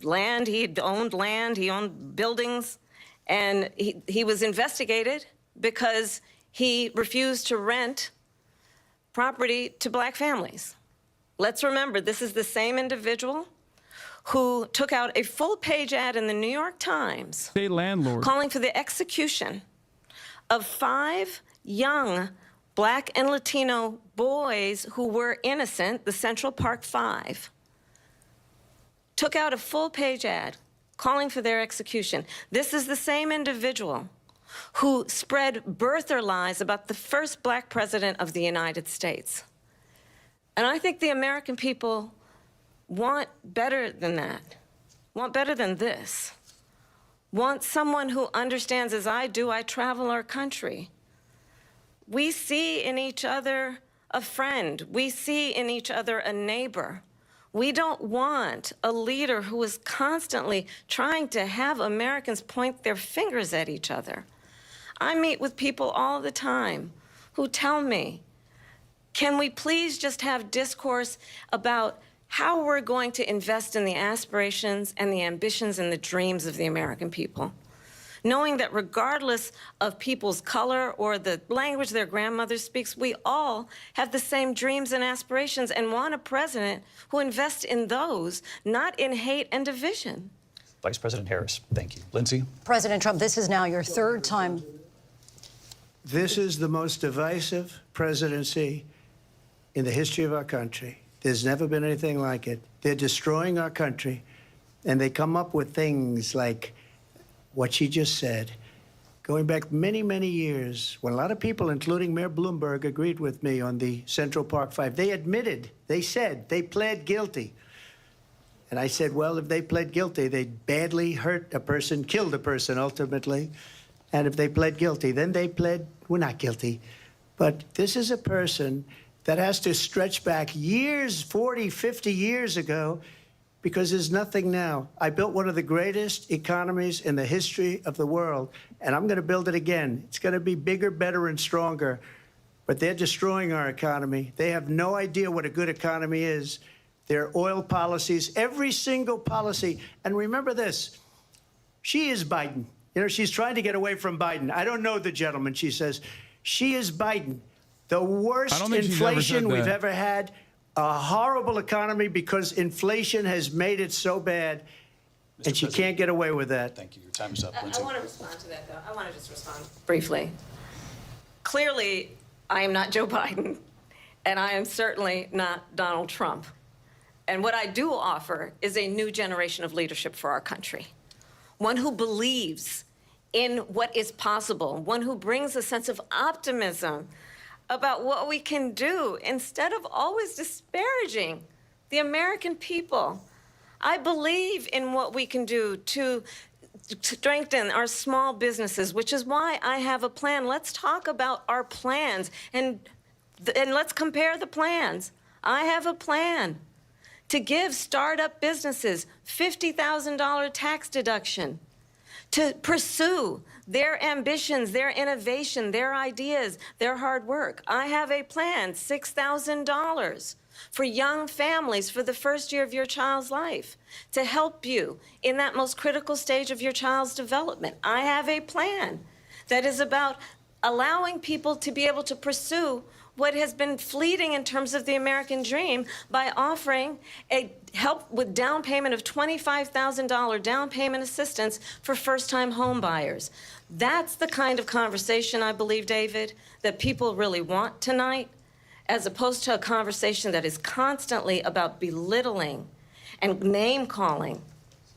land, he owned buildings, and he was investigated because he refused to rent property to black families. Let's remember, this is the same individual who took out a full-page ad in the New York Times State landlord calling for the execution of 5 young black and Latino boys who were innocent, the Central Park 5. Took out a full-page ad calling for their execution. This is the same individual who spread birther lies about the first black president of the United States. And I think the American people want better than that, want better than this, want someone who understands, as I do, I travel our country. We see in each other a friend. We see in each other a neighbor. We don't want a leader who is constantly trying to have Americans point their fingers at each other. I meet with people all the time who tell me, can we please just have discourse about how we're going to invest in the aspirations and the ambitions and the dreams of the American people? Knowing that regardless of people's color or the language their grandmother speaks, we all have the same dreams and aspirations and want a president who invests in those, not in hate and division. Vice President Harris, thank you. Lindsay? President Trump, this is now your 3rd time. This is the most divisive presidency in the history of our country. There's never been anything like it. They're destroying our country, and they come up with things like what she just said. going back many, many years, when a lot of people, including Mayor Bloomberg, agreed with me on the Central Park Five, they admitted, they said, they pled guilty. And I said, well, if they pled guilty, they badly hurt a person, killed a person ultimately. And if they pled guilty, then they pled, we're not guilty. But this is a person that has to stretch back years, 40, 50 years ago, because there's nothing now. I built one of the greatest economies in the history of the world, and I'm going to build it again. It's going to be bigger, better, and stronger. But they're destroying our economy. They have no idea what a good economy is. Their oil policies, every single policy. And remember this, she is Biden. You know, she's trying to get away from Biden. I don't know the gentleman, she says. She is Biden. The worst inflation we've ever had, a horrible economy because inflation has made it so bad, and she can't get away with that. Thank you. Your time is up, I Lindsay. want to respond to that, though. I want to just respond briefly. Clearly, I am not Joe Biden, and I am certainly not Donald Trump. And what I do offer is a new generation of leadership for our country, one who believes in what is possible, one who brings a sense of optimism about what we can do instead of always disparaging the American people. I believe in what we can do to strengthen our small businesses, which is why I have a plan. Let's talk about our plans and let's compare the plans. I have a plan to give startup businesses $50,000 tax deduction, to pursue their ambitions, their innovation, their ideas, their hard work. I have a plan, $6,000 for young families for the first year of your child's life, to help you in that most critical stage of your child's development. I have a plan that is about allowing people to be able to pursue what has been fleeting in terms of the American dream by offering a help with down payment of $25,000 down payment assistance for first-time home buyers. That's the kind of conversation, I believe, David, that people really want tonight, as opposed to a conversation that is constantly about belittling and name-calling.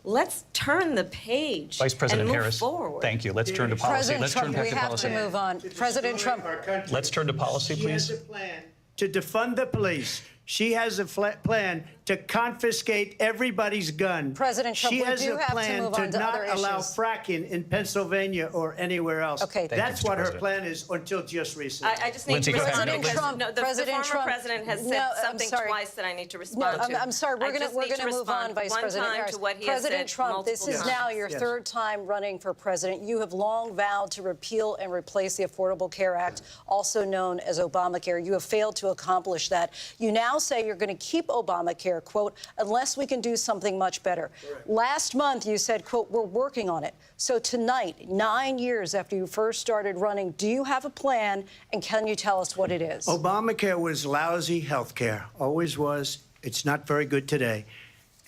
Let's turn the page Vice President and move Harris, forward. thank you. Let's turn to policy. President Let's turn Trump, back we to have policy. to move on. President Trump. Let's turn to policy, She please. has a plan to defund the police. She has a plan to confiscate everybody's gun. President Trump, she we has do a have to plan move on to not other allow issues. fracking in Pennsylvania or anywhere else. Okay. Thank you, That's Mr. what her President. plan is until just recently. I just need Lindsay, to go ahead. respond President because Trump, the President former Trump. president has said No, I'm something sorry. twice that I need to No, respond to. I'm sorry. We're I going just need to move respond on, Vice one President time Harris. to what he has President said Trump, this multiple is times. now your Yes. third time running for president. You have long vowed to repeal and replace the Affordable Care Act, also known as Obamacare. You have failed to accomplish that. You now say you're going to keep Obamacare, quote, unless we can do something much better. Correct. Last month, you said, quote, we're working on it. So tonight, 9 years after you first started running, do you have a plan, and can you tell us what it is? Obamacare was lousy health care, always was. It's not very good today.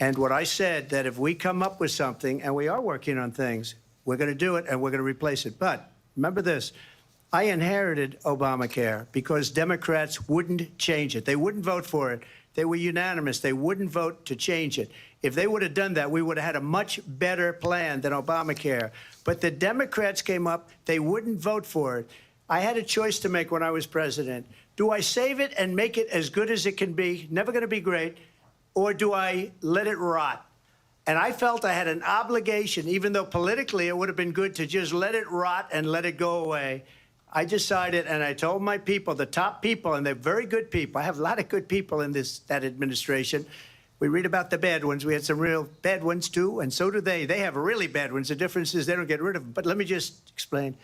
And what I said, that if we come up with something, and we are working on things, we're going to do it and we're going to replace it. But remember this, I inherited Obamacare because Democrats wouldn't change it. They wouldn't vote for it. They were unanimous. They wouldn't vote to change it. If they would have done that, we would have had a much better plan than Obamacare. But the Democrats came up. They wouldn't vote for it. I had a choice to make when I was president. Do I save it and make it as good as it can be, never going to be great, or do I let it rot? And I felt I had an obligation, even though politically it would have been good to just let it rot and let it go away. I decided, and I told my people, the top people, and they're very good people. I have a lot of good people in that administration. We read about the bad ones. We had some real bad ones, too, and so do they. They have really bad ones. The difference is they don't get rid of them. But let me just explain.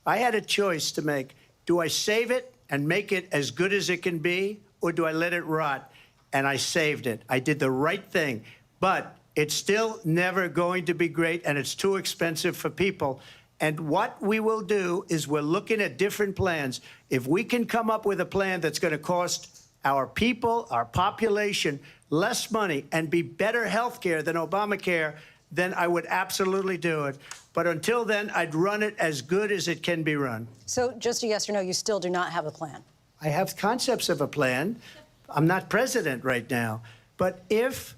I had a choice to make. Do I save it and make it as good as it can be, or do I let it rot? And I saved it. I did the right thing. But it's still never going to be great, and it's too expensive for people. And what we will do is we're looking at different plans. If we can come up with a plan that's going to cost our people, our population, less money and be better health care than Obamacare, then I would absolutely do it. But until then, I'd run it as good as it can be run. So just a yes or no, you still do not have a plan? I have concepts of a plan. I'm not president right now. But if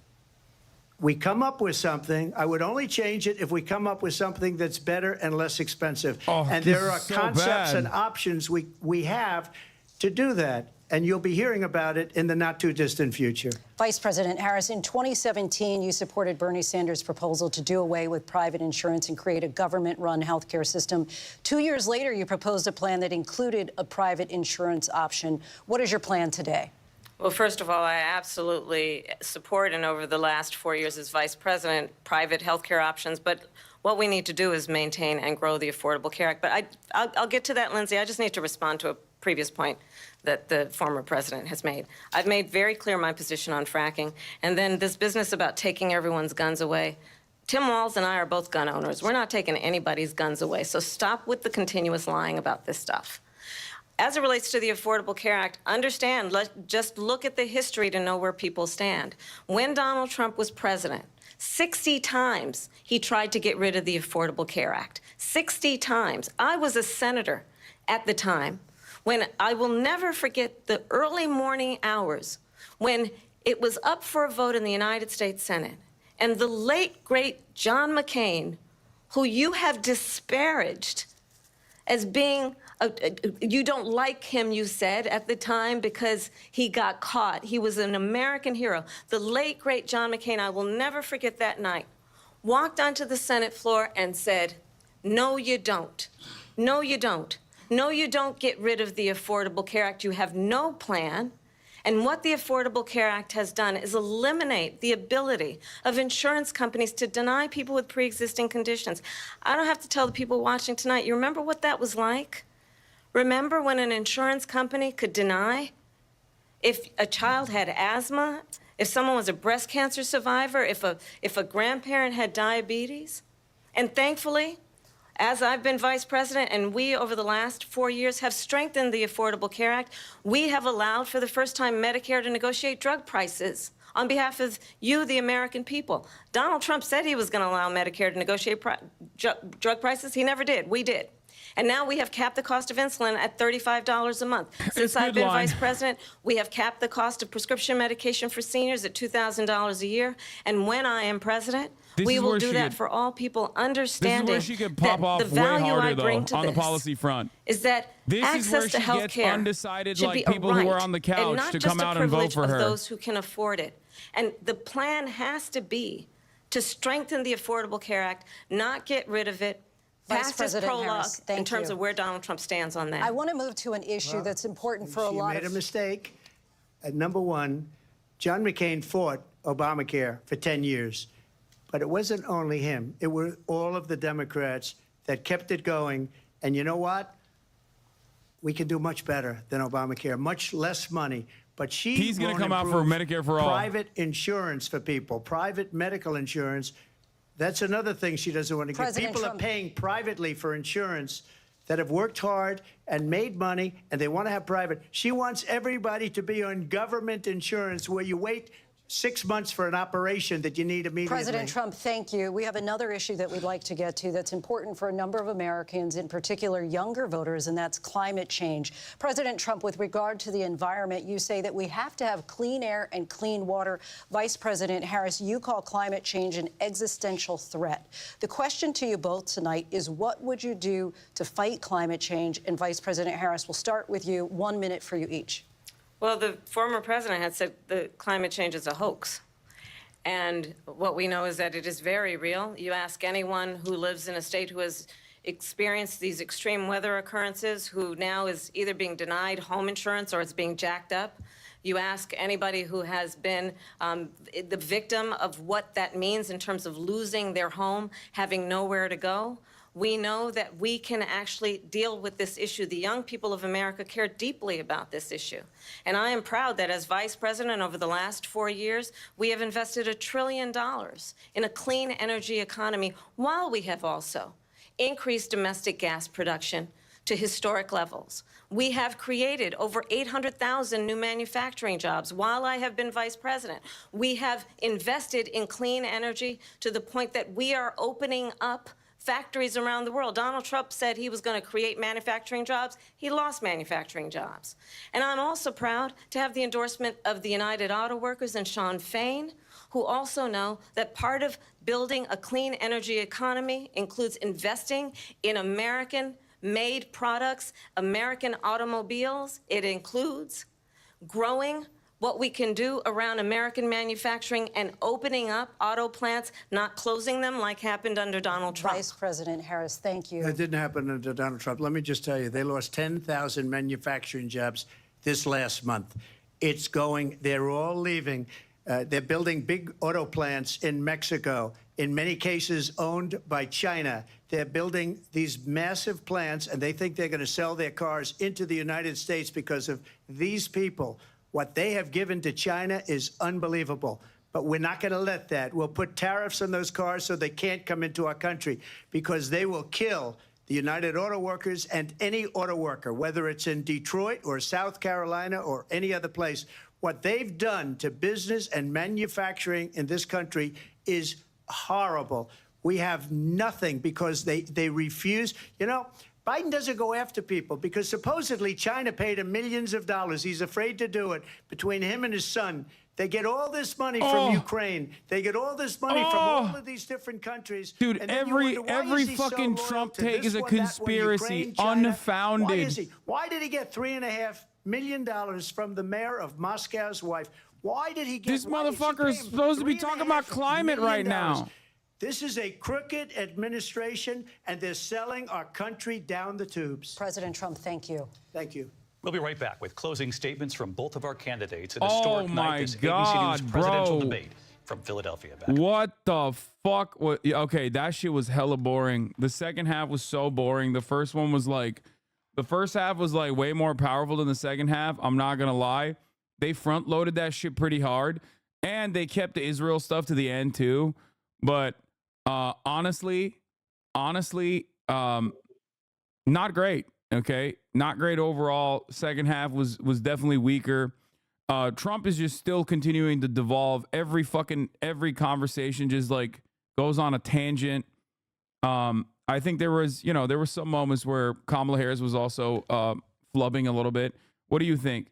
we come up with something. I would only change it if we come up with something that's better and less expensive. Oh, and this there are is so concepts bad. and options we have to do that. And you'll be hearing about it in the not too distant future. Vice President Harris, in 2017, you supported Bernie Sanders' proposal to do away with private insurance and create a government-run healthcare system. 2 years later, you proposed a plan that included a private insurance option. What is your plan today? Well, first of all, I absolutely support, and over the last 4 years as vice president, private health care options. But what we need to do is maintain and grow the Affordable Care Act. But I'll get to that, Lindsay. I just need to respond to a previous point that the former president has made. I've made very clear my position on fracking. And then this business about taking everyone's guns away. Tim Walz and I are both gun owners. We're not taking anybody's guns away. So stop with the continuous lying about this stuff. As it relates to the Affordable Care Act, understand, just look at the history to know where people stand. When Donald Trump was president, 60 times he tried to get rid of the Affordable Care Act. 60 times. I was a senator at the time when I will never forget the early morning hours when it was up for a vote in the United States Senate. And the late, great John McCain, who you have disparaged as being you don't like him, you said, at the time because he got caught. He was an American hero. The late, great John McCain, I will never forget that night, walked onto the Senate floor and said, no, you don't. No, you don't. No, you don't get rid of the Affordable Care Act. You have no plan. And what the Affordable Care Act has done is eliminate the ability of insurance companies to deny people with pre-existing conditions. I don't have to tell the people watching tonight, you remember what that was like? Remember when an insurance company could deny if a child had asthma, if someone was a breast cancer survivor, if a grandparent had diabetes? And thankfully, as I've been vice president and we, over the last 4 years, have strengthened the Affordable Care Act, we have allowed for the first time Medicare to negotiate drug prices on behalf of you, the American people. Donald Trump said he was going to allow Medicare to negotiate drug prices. He never did. We did. And now we have capped the cost of insulin at $35 a month. Since I've been vice president, we have capped the cost of prescription medication for seniors at $2,000 a year. And when I am president, we will do that for all people, understanding this is where she could pop off the value way harder, I bring though, on the policy front. Is that access to health care undecided, should like be people a right, who are on the couch and not to just come out a and vote privilege for of her. those who can afford it. And the plan has to be to strengthen the Affordable Care Act, not get rid of it. Vice Past is President prologue Harris, thank in terms you. of where Donald Trump stands on that. I want to move to an issue that's important for a lot She made a mistake. Number one, John McCain fought Obamacare for 10 years. But it wasn't only him. It were all of the Democrats that kept it going. And you know what? We can do much better than Obamacare, much less money. But He's going to come out for Medicare for all. Private insurance for people, private medical insurance. That's another thing she doesn't want to get. People Trump are paying privately for insurance that have worked hard and made money, and they want to have private. She wants everybody to be on government insurance where you wait 6 months for an operation that you need immediately. President Trump, thank you. We have another issue that we'd like to get to that's important for a number of Americans, in particular younger voters, and that's climate change. President Trump, with regard to the environment, you say that we have to have clean air and clean water. Vice President Harris, you call climate change an existential threat. The question to you both tonight is, what would you do to fight climate change? And Vice President Harris, we'll start with you. 1 minute for you each. Well, the former president had said that climate change is a hoax. And what we know is that it is very real. You ask anyone who lives in a state who has experienced these extreme weather occurrences, who now is either being denied home insurance or it's being jacked up. You ask anybody who has been the victim of what that means in terms of losing their home, having nowhere to go. We know that we can actually deal with this issue. The young people of America care deeply about this issue. And I am proud that as vice president over the last 4 years, we have invested $1 trillion in a clean energy economy, while we have also increased domestic gas production to historic levels. We have created over 800,000 new manufacturing jobs while I have been vice president. We have invested in clean energy to the point that we are opening up factories around the world. Donald Trump said he was going to create manufacturing jobs. He lost manufacturing jobs. And I'm also proud to have the endorsement of the United Auto Workers and Sean Fain, who also know that part of building a clean energy economy includes investing in American-made products, American automobiles. It includes growing what we can do around American manufacturing and opening up auto plants, not closing them like happened under Donald Trump. Vice President Harris, thank you. That didn't happen under Donald Trump. Let me just tell you, they lost 10,000 manufacturing jobs this last month. It's going, they're all leaving. They're building big auto plants in Mexico, in many cases owned by China. They're building these massive plants, and they think they're going to sell their cars into the United States because of these people. What they have given to China is unbelievable. But we're not going to let that. We'll put tariffs on those cars so they can't come into our country, because they will kill the United Auto Workers and any auto worker, whether it's in Detroit or South Carolina or any other place. What they've done to business and manufacturing in this country is horrible. We have nothing because they refuse. You know, Biden doesn't go after people because supposedly China paid him millions of dollars. He's afraid to do it. Between him and his son, they get all this money from Ukraine. They get all this money from all of these different countries. Dude, And then you wonder, why every is he so fucking loyal Trump to take this is a one, that one, conspiracy, Ukraine, China? unfounded. Why is he? Why did he get $3.5 million from the mayor of Moscow's wife? Why did he get? This why did she motherfucker pay is him supposed to be talking about $3.5 climate right million? now. This is a crooked administration, and they're selling our country down the tubes. President Trump, thank you. Thank you. We'll be right back with closing statements from both of our candidates. An Oh historic my night, this God, ABC News presidential bro. debate from Philadelphia. Back. What the fuck? What? Okay, that shit was hella boring. The second half was so boring. The first one was like, the first half was like way more powerful than the second half. I'm not gonna lie. They front loaded that shit pretty hard, and they kept the Israel stuff to the end too. But honestly, not great. Okay, not great overall. Second half was definitely weaker. Trump is just still continuing to devolve. Every conversation just like goes on a tangent. I think there was some moments where Kamala Harris was also flubbing a little bit. What do you think?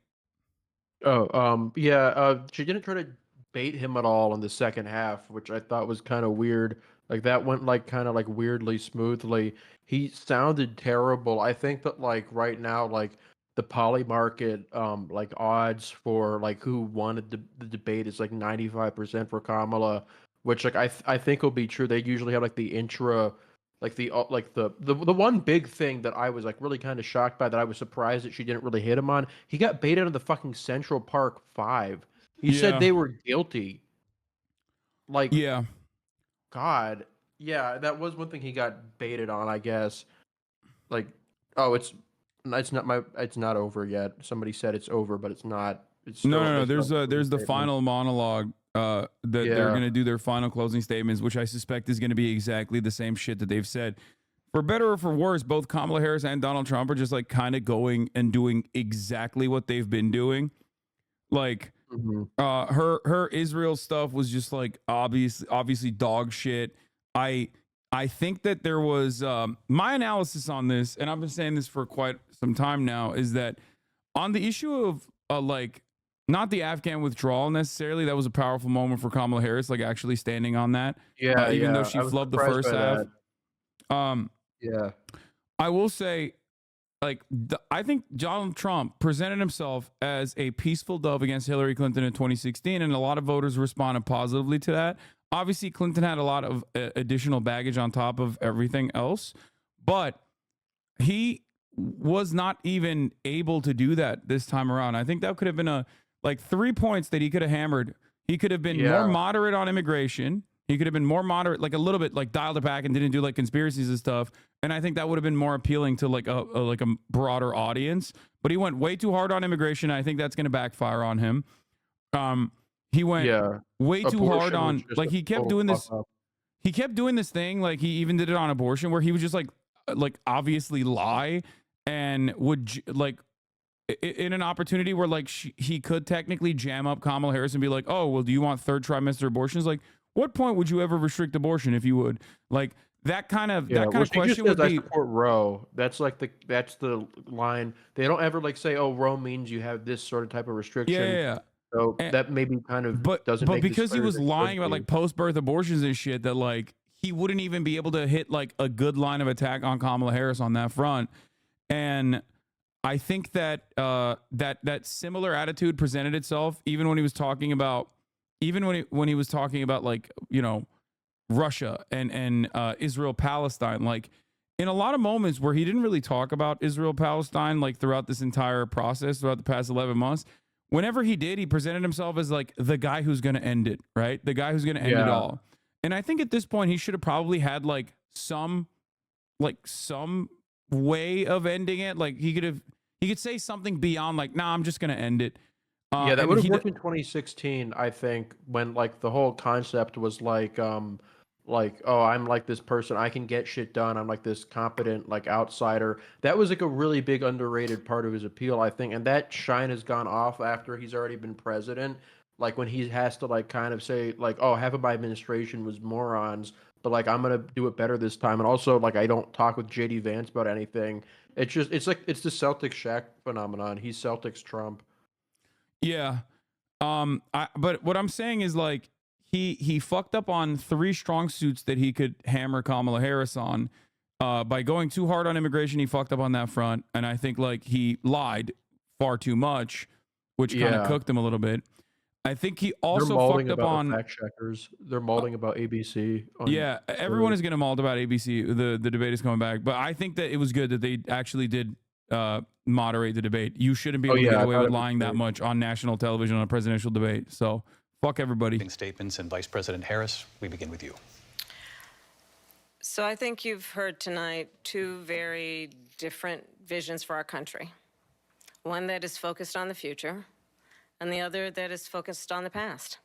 She didn't try to bait him at all in the second half, which I thought was kind of weird. Like that went like kind of like weirdly smoothly. He sounded terrible. I think that like right now, like the poly market, like odds for like who won the debate is like 95% for Kamala, which like I think will be true. They usually have like the intra, like the one big thing that I was like really kind of shocked by, that I was surprised that she didn't really hit him on. He got baited on the fucking Central Park 5. He said they were guilty. Like, Yeah. God, yeah, that was one thing he got baited on, I guess. Like, oh, it's not over yet. Somebody said it's over, but it's not. It's still, No. There's the statement. final monologue that they're going to do their final closing statements, which I suspect is going to be exactly the same shit that they've said. For better or for worse, both Kamala Harris and Donald Trump are just like kind of going and doing exactly what they've been doing. Like her Israel stuff was just like obviously dog shit. I think that there was my analysis on this, and I've been saying this for quite some time now, is that on the issue of like not the Afghan withdrawal necessarily, that was a powerful moment for Kamala Harris, like actually standing on that. Even though she flubbed the first half. I will say, like, I think Donald Trump presented himself as a peaceful dove against Hillary Clinton in 2016, and a lot of voters responded positively to that. Obviously, Clinton had a lot of additional baggage on top of everything else, but he was not even able to do that this time around. I think that could have been 3 points that he could have hammered. He could have been more moderate on immigration. He could have been more moderate, like a little bit, like dialed it back and didn't do like conspiracies and stuff. And I think that would have been more appealing to like a broader audience. But he went way too hard on immigration. I think that's going to backfire on him. He went way too hard on, like, he kept doing this. He kept doing this thing. Like, he even did it on abortion, where he was just like obviously lie, and would like in an opportunity where like he could technically jam up Kamala Harris and be like, oh, well, do you want third trimester abortions? Like, what point would you ever restrict abortion if you would? Like, that kind of Yeah, well, she just question says would I be, support Roe. That's like that's the line. They don't ever like say, "Oh, Roe means you have this sort of type of yeah, restriction." yeah, So yeah. that maybe kind of doesn't But make this because he clear as was it should lying about be. like post-birth abortions and shit, that like he wouldn't even be able to hit like a good line of attack on Kamala Harris on that front. And I think that that similar attitude presented itself even when he was talking about, when he was talking about, like, Russia and Israel Palestine. Like, in a lot of moments where he didn't really talk about Israel Palestine, like throughout this entire process, throughout the past 11 months, whenever he did, he presented himself as like the guy who's going to end it, right? The guy who's going to end it Yeah. all. And I think at this point he should have probably had some way of ending it. Like he could say something beyond like, "Nah, I'm just going to end it." Yeah, that And would have he worked in 2016, I think, when like the whole concept was like, oh, I'm like this person, I can get shit done. I'm like this competent like outsider. That was like a really big underrated part of his appeal, I think. And that shine has gone off after he's already been president. Like when he has to like kind of say like, oh, half of my administration was morons, but like I'm gonna do it better this time. And also like I don't talk with JD Vance about anything. It's like it's the Celtics Shaq phenomenon. He's Celtics Trump. Yeah. But what I'm saying is like he fucked up on 3 strong suits that he could hammer Kamala Harris on. By going too hard on immigration, he fucked up on that front, and I think like he lied far too much, which kind of Yeah. cooked him a little bit. I think he They're also mauling fucked up about the on, fact checkers. They're mauling about ABC on yeah, everyone is getting mauled about ABC. The debate is coming back, but I think that it was good that they actually did moderate the debate. You shouldn't be Oh able to yeah, get I away thought with it was lying that great. much on national television on a presidential debate. So fuck everybody. Statements, and Vice President Harris, we begin with you. So I think you've heard tonight 2 very different visions for our country. One that is focused on the future, and the other that is focused on the past,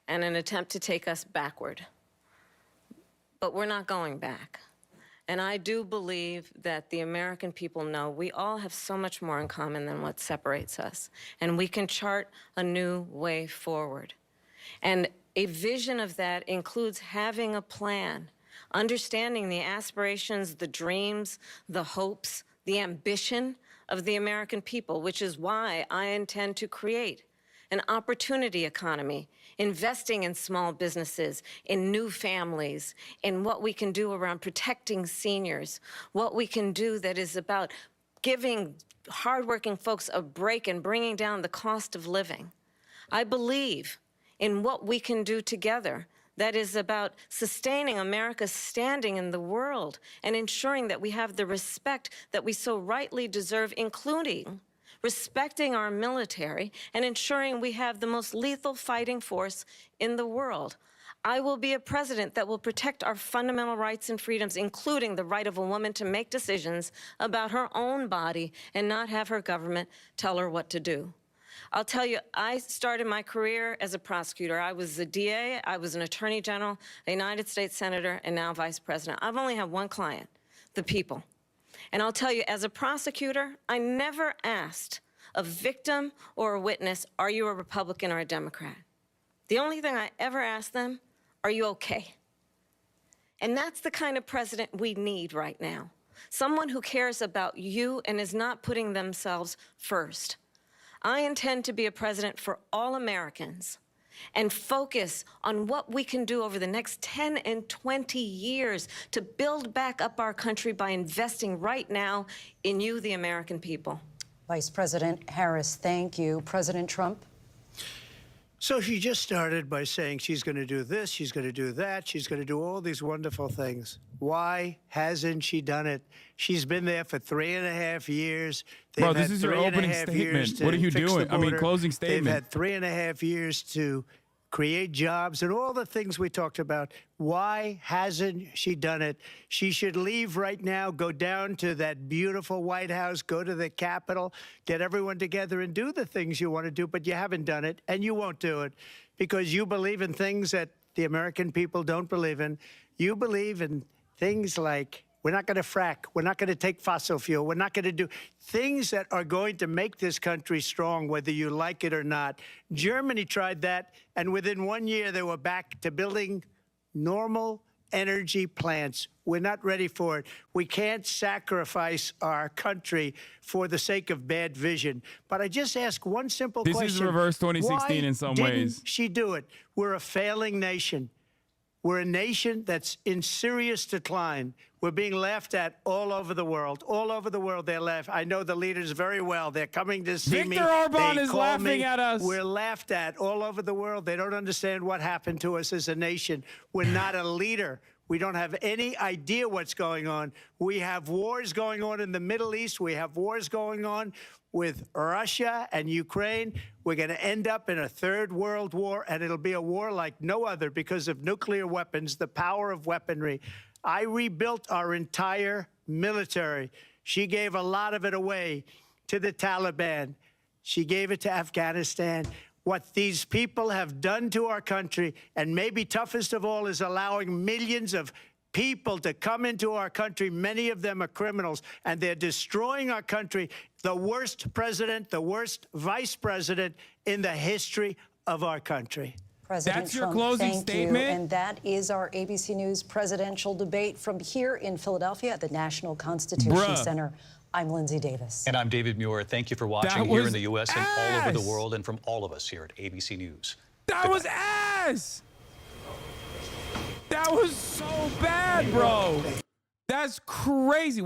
and an attempt to take us backward. But we're not going back. And I do believe that the American people know we all have so much more in common than what separates us, and we can chart a new way forward. And a vision of that includes having a plan, understanding the aspirations, the dreams, the hopes, the ambition of the American people, which is why I intend to create an opportunity economy, investing in small businesses, in new families, in what we can do around protecting seniors, what we can do that is about giving hardworking folks a break and bringing down the cost of living. I believe in what we can do together that is about sustaining America's standing in the world and ensuring that we have the respect that we so rightly deserve, including respecting our military and ensuring we have the most lethal fighting force in the world. I will be a president that will protect our fundamental rights and freedoms, including the right of a woman to make decisions about her own body and not have her government tell her what to do. I'll tell you, I started my career as a prosecutor. I was a DA, I was an attorney general, a United States senator, and now vice president. I've only had one client, the people. And I'll tell you, as a prosecutor, I never asked a victim or a witness, are you a Republican or a Democrat? The only thing I ever asked them, are you okay? And that's the kind of president we need right now. Someone who cares about you and is not putting themselves first. I intend to be a president for all Americans and focus on what we can do over the next 10 and 20 years to build back up our country by investing right now in you, the American people. Vice President Harris, thank you. President Trump? So she just started by saying she's going to do this, she's going to do that, she's going to do all these wonderful things. Why hasn't she done it? She's been there for 3.5 years. Bro, this is your opening statement. What are you doing? I mean, closing statement. They've had 3.5 years to create jobs and all the things we talked about. Why hasn't she done it? She should leave right now, go down to that beautiful White House, go to the Capitol, get everyone together and do the things you want to do, but you haven't done it, and you won't do it because you believe in things that the American people don't believe in. You believe in things like we're not going to frack. We're not going to take fossil fuel. We're not going to do things that are going to make this country strong, whether you like it or not. Germany tried that, and within 1 year, they were back to building normal energy plants. We're not ready for it. We can't sacrifice our country for the sake of bad vision. But I just ask one simple question. This is reverse 2016 in some ways. Why didn't she do it? We're a failing nation. We're a nation that's in serious decline. We're being laughed at all over the world. All over the world, they're laughing. I know the leaders very well. They're coming to see me. Viktor Orban They is call laughing me. at us. We're laughed at all over the world. They don't understand what happened to us as a nation. We're not a leader. We don't have any idea what's going on. We have wars going on in the Middle East. We have wars going on with Russia and Ukraine. We're going to end up in a third world war, and it'll be a war like no other because of nuclear weapons, the power of weaponry. I rebuilt our entire military. She gave a lot of it away to the Taliban. She gave it to Afghanistan. What these people have done to our country, and maybe toughest of all, is allowing millions of people to come into our country. Many of them are criminals, and they're destroying our country. The worst president, the worst vice president in the history of our country. President That's your Trump, closing thank statement? you. And that is our ABC News presidential debate from here in Philadelphia at the National Constitution Bruh. Center. I'm Lindsay Davis. And I'm David Muir. Thank you for watching That here was in the U.S. and all over the ass. world, and from all of us here at ABC News. That was ass. That was so bad, bro. That's crazy.